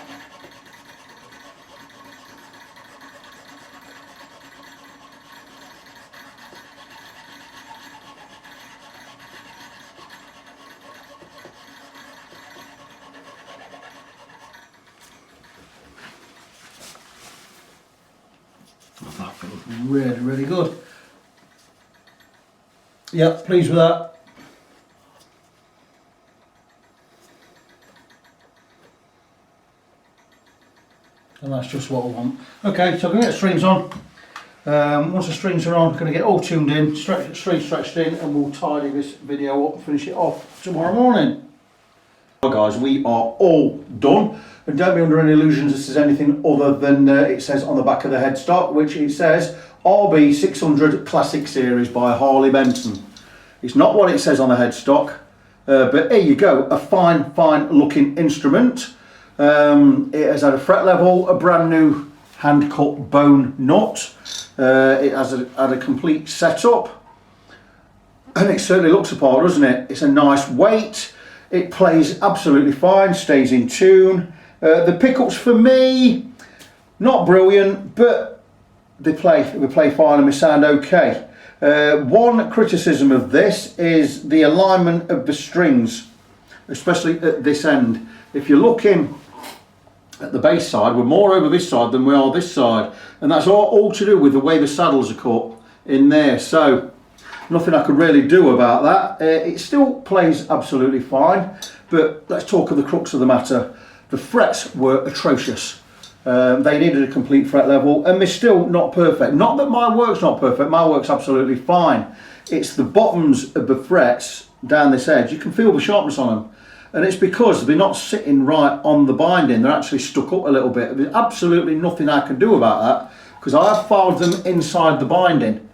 That feels really, really good. Yeah, pleased with that. And that's just what I want. Okay, so I'm going to get strings on. Once the strings are on, I'm going to get all tuned in, strings stretched in, and we'll tidy this video up and finish it off tomorrow morning. Well guys, we are all done. And don't be under any illusions this is anything other than it says on the back of the headstock, which it says RB-600 Classic Series by Harley Benton. It's not what it says on the headstock, but here you go, a fine, fine looking instrument. It has had a fret level, a brand new hand cut bone nut. It has had a complete setup, and it certainly looks the part, doesn't it? It's a nice weight. It plays absolutely fine, stays in tune. The pickups for me, not brilliant, but they play fine and they sound okay. One criticism of this is the alignment of the strings, especially at this end. If you're looking at the bass side, we're more over this side than we are this side, and that's all to do with the way the saddles are cut in there. So nothing I could really do about that. It still plays absolutely fine, but let's talk of the crux of the matter. The frets were atrocious. They needed a complete fret level, and they're still not perfect. Not that my work's not perfect, my work's absolutely fine. It's the bottoms of the frets down this edge. You can feel the sharpness on them, and it's because they're not sitting right on the binding. They're actually stuck up a little bit. There's absolutely nothing I can do about that, because I have filed them inside the binding.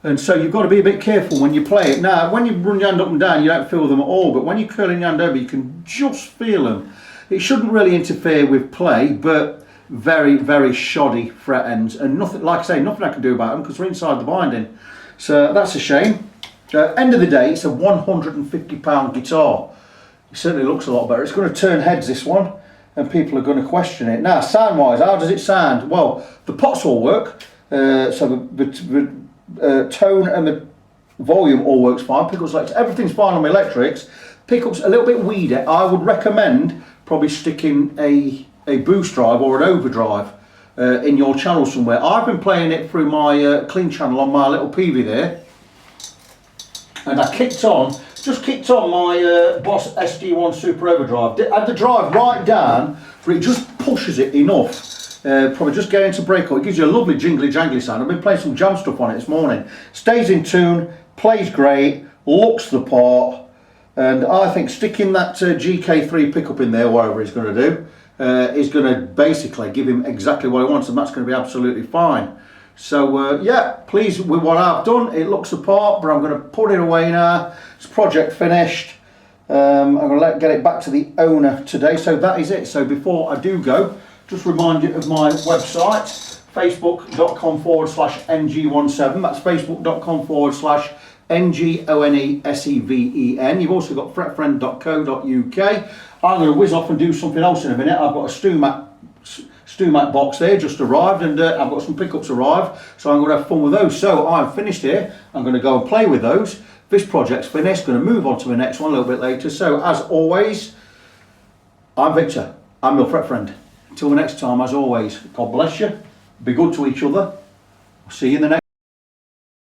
And so you've got to be a bit careful when you play it. Now, when you run your hand up and down, you don't feel them at all, but when you're curling your hand over, you can just feel them. It shouldn't really interfere with play, but very, very shoddy fret ends, and nothing, like I say, nothing I can do about them because they're inside the binding. So that's a shame. End of the day, it's a £150 guitar. It certainly looks a lot better. It's going to turn heads, this one, and people are going to question it. Now, sound-wise, how does it sound? Well, the pots all work, so the tone and the volume all works fine. Pickups, everything's fine on the electrics. Pickups a little bit weedy. I would recommend probably sticking a boost drive or an overdrive in your channel somewhere. I've been playing it through my clean channel on my little PV there, and I just kicked on my Boss SD1 Super Overdrive. Had the drive right down, but it just pushes it enough. Probably just getting to break up. It gives you a lovely jingly jangly sound. I've been playing some jam stuff on it this morning. Stays in tune, plays great, looks the part. And I think sticking that GK3 pickup in there, whatever he's going to do, is going to basically give him exactly what he wants, and that's going to be absolutely fine. So yeah, pleased with what I've done. It looks the part, but I'm going to put it away now. It's project finished. I'm going to get it back to the owner today. So that is it. So before I do go, just remind you of my website, facebook.com/ng17. That's facebook.com/NGONESEVEN. You've also got fretfriend.co.uk. I'm going to whiz off and do something else in a minute. I've got a StewMac box there just arrived, and I've got some pickups arrived, so I'm going to have fun with those. So I'm finished here. I'm going to go and play with those. This project's finished. Going to move on to the next one a little bit later. So as always, I'm Victor. I'm your fret friend. Until the next time, as always, God bless you. Be good to each other. I'll see you in the next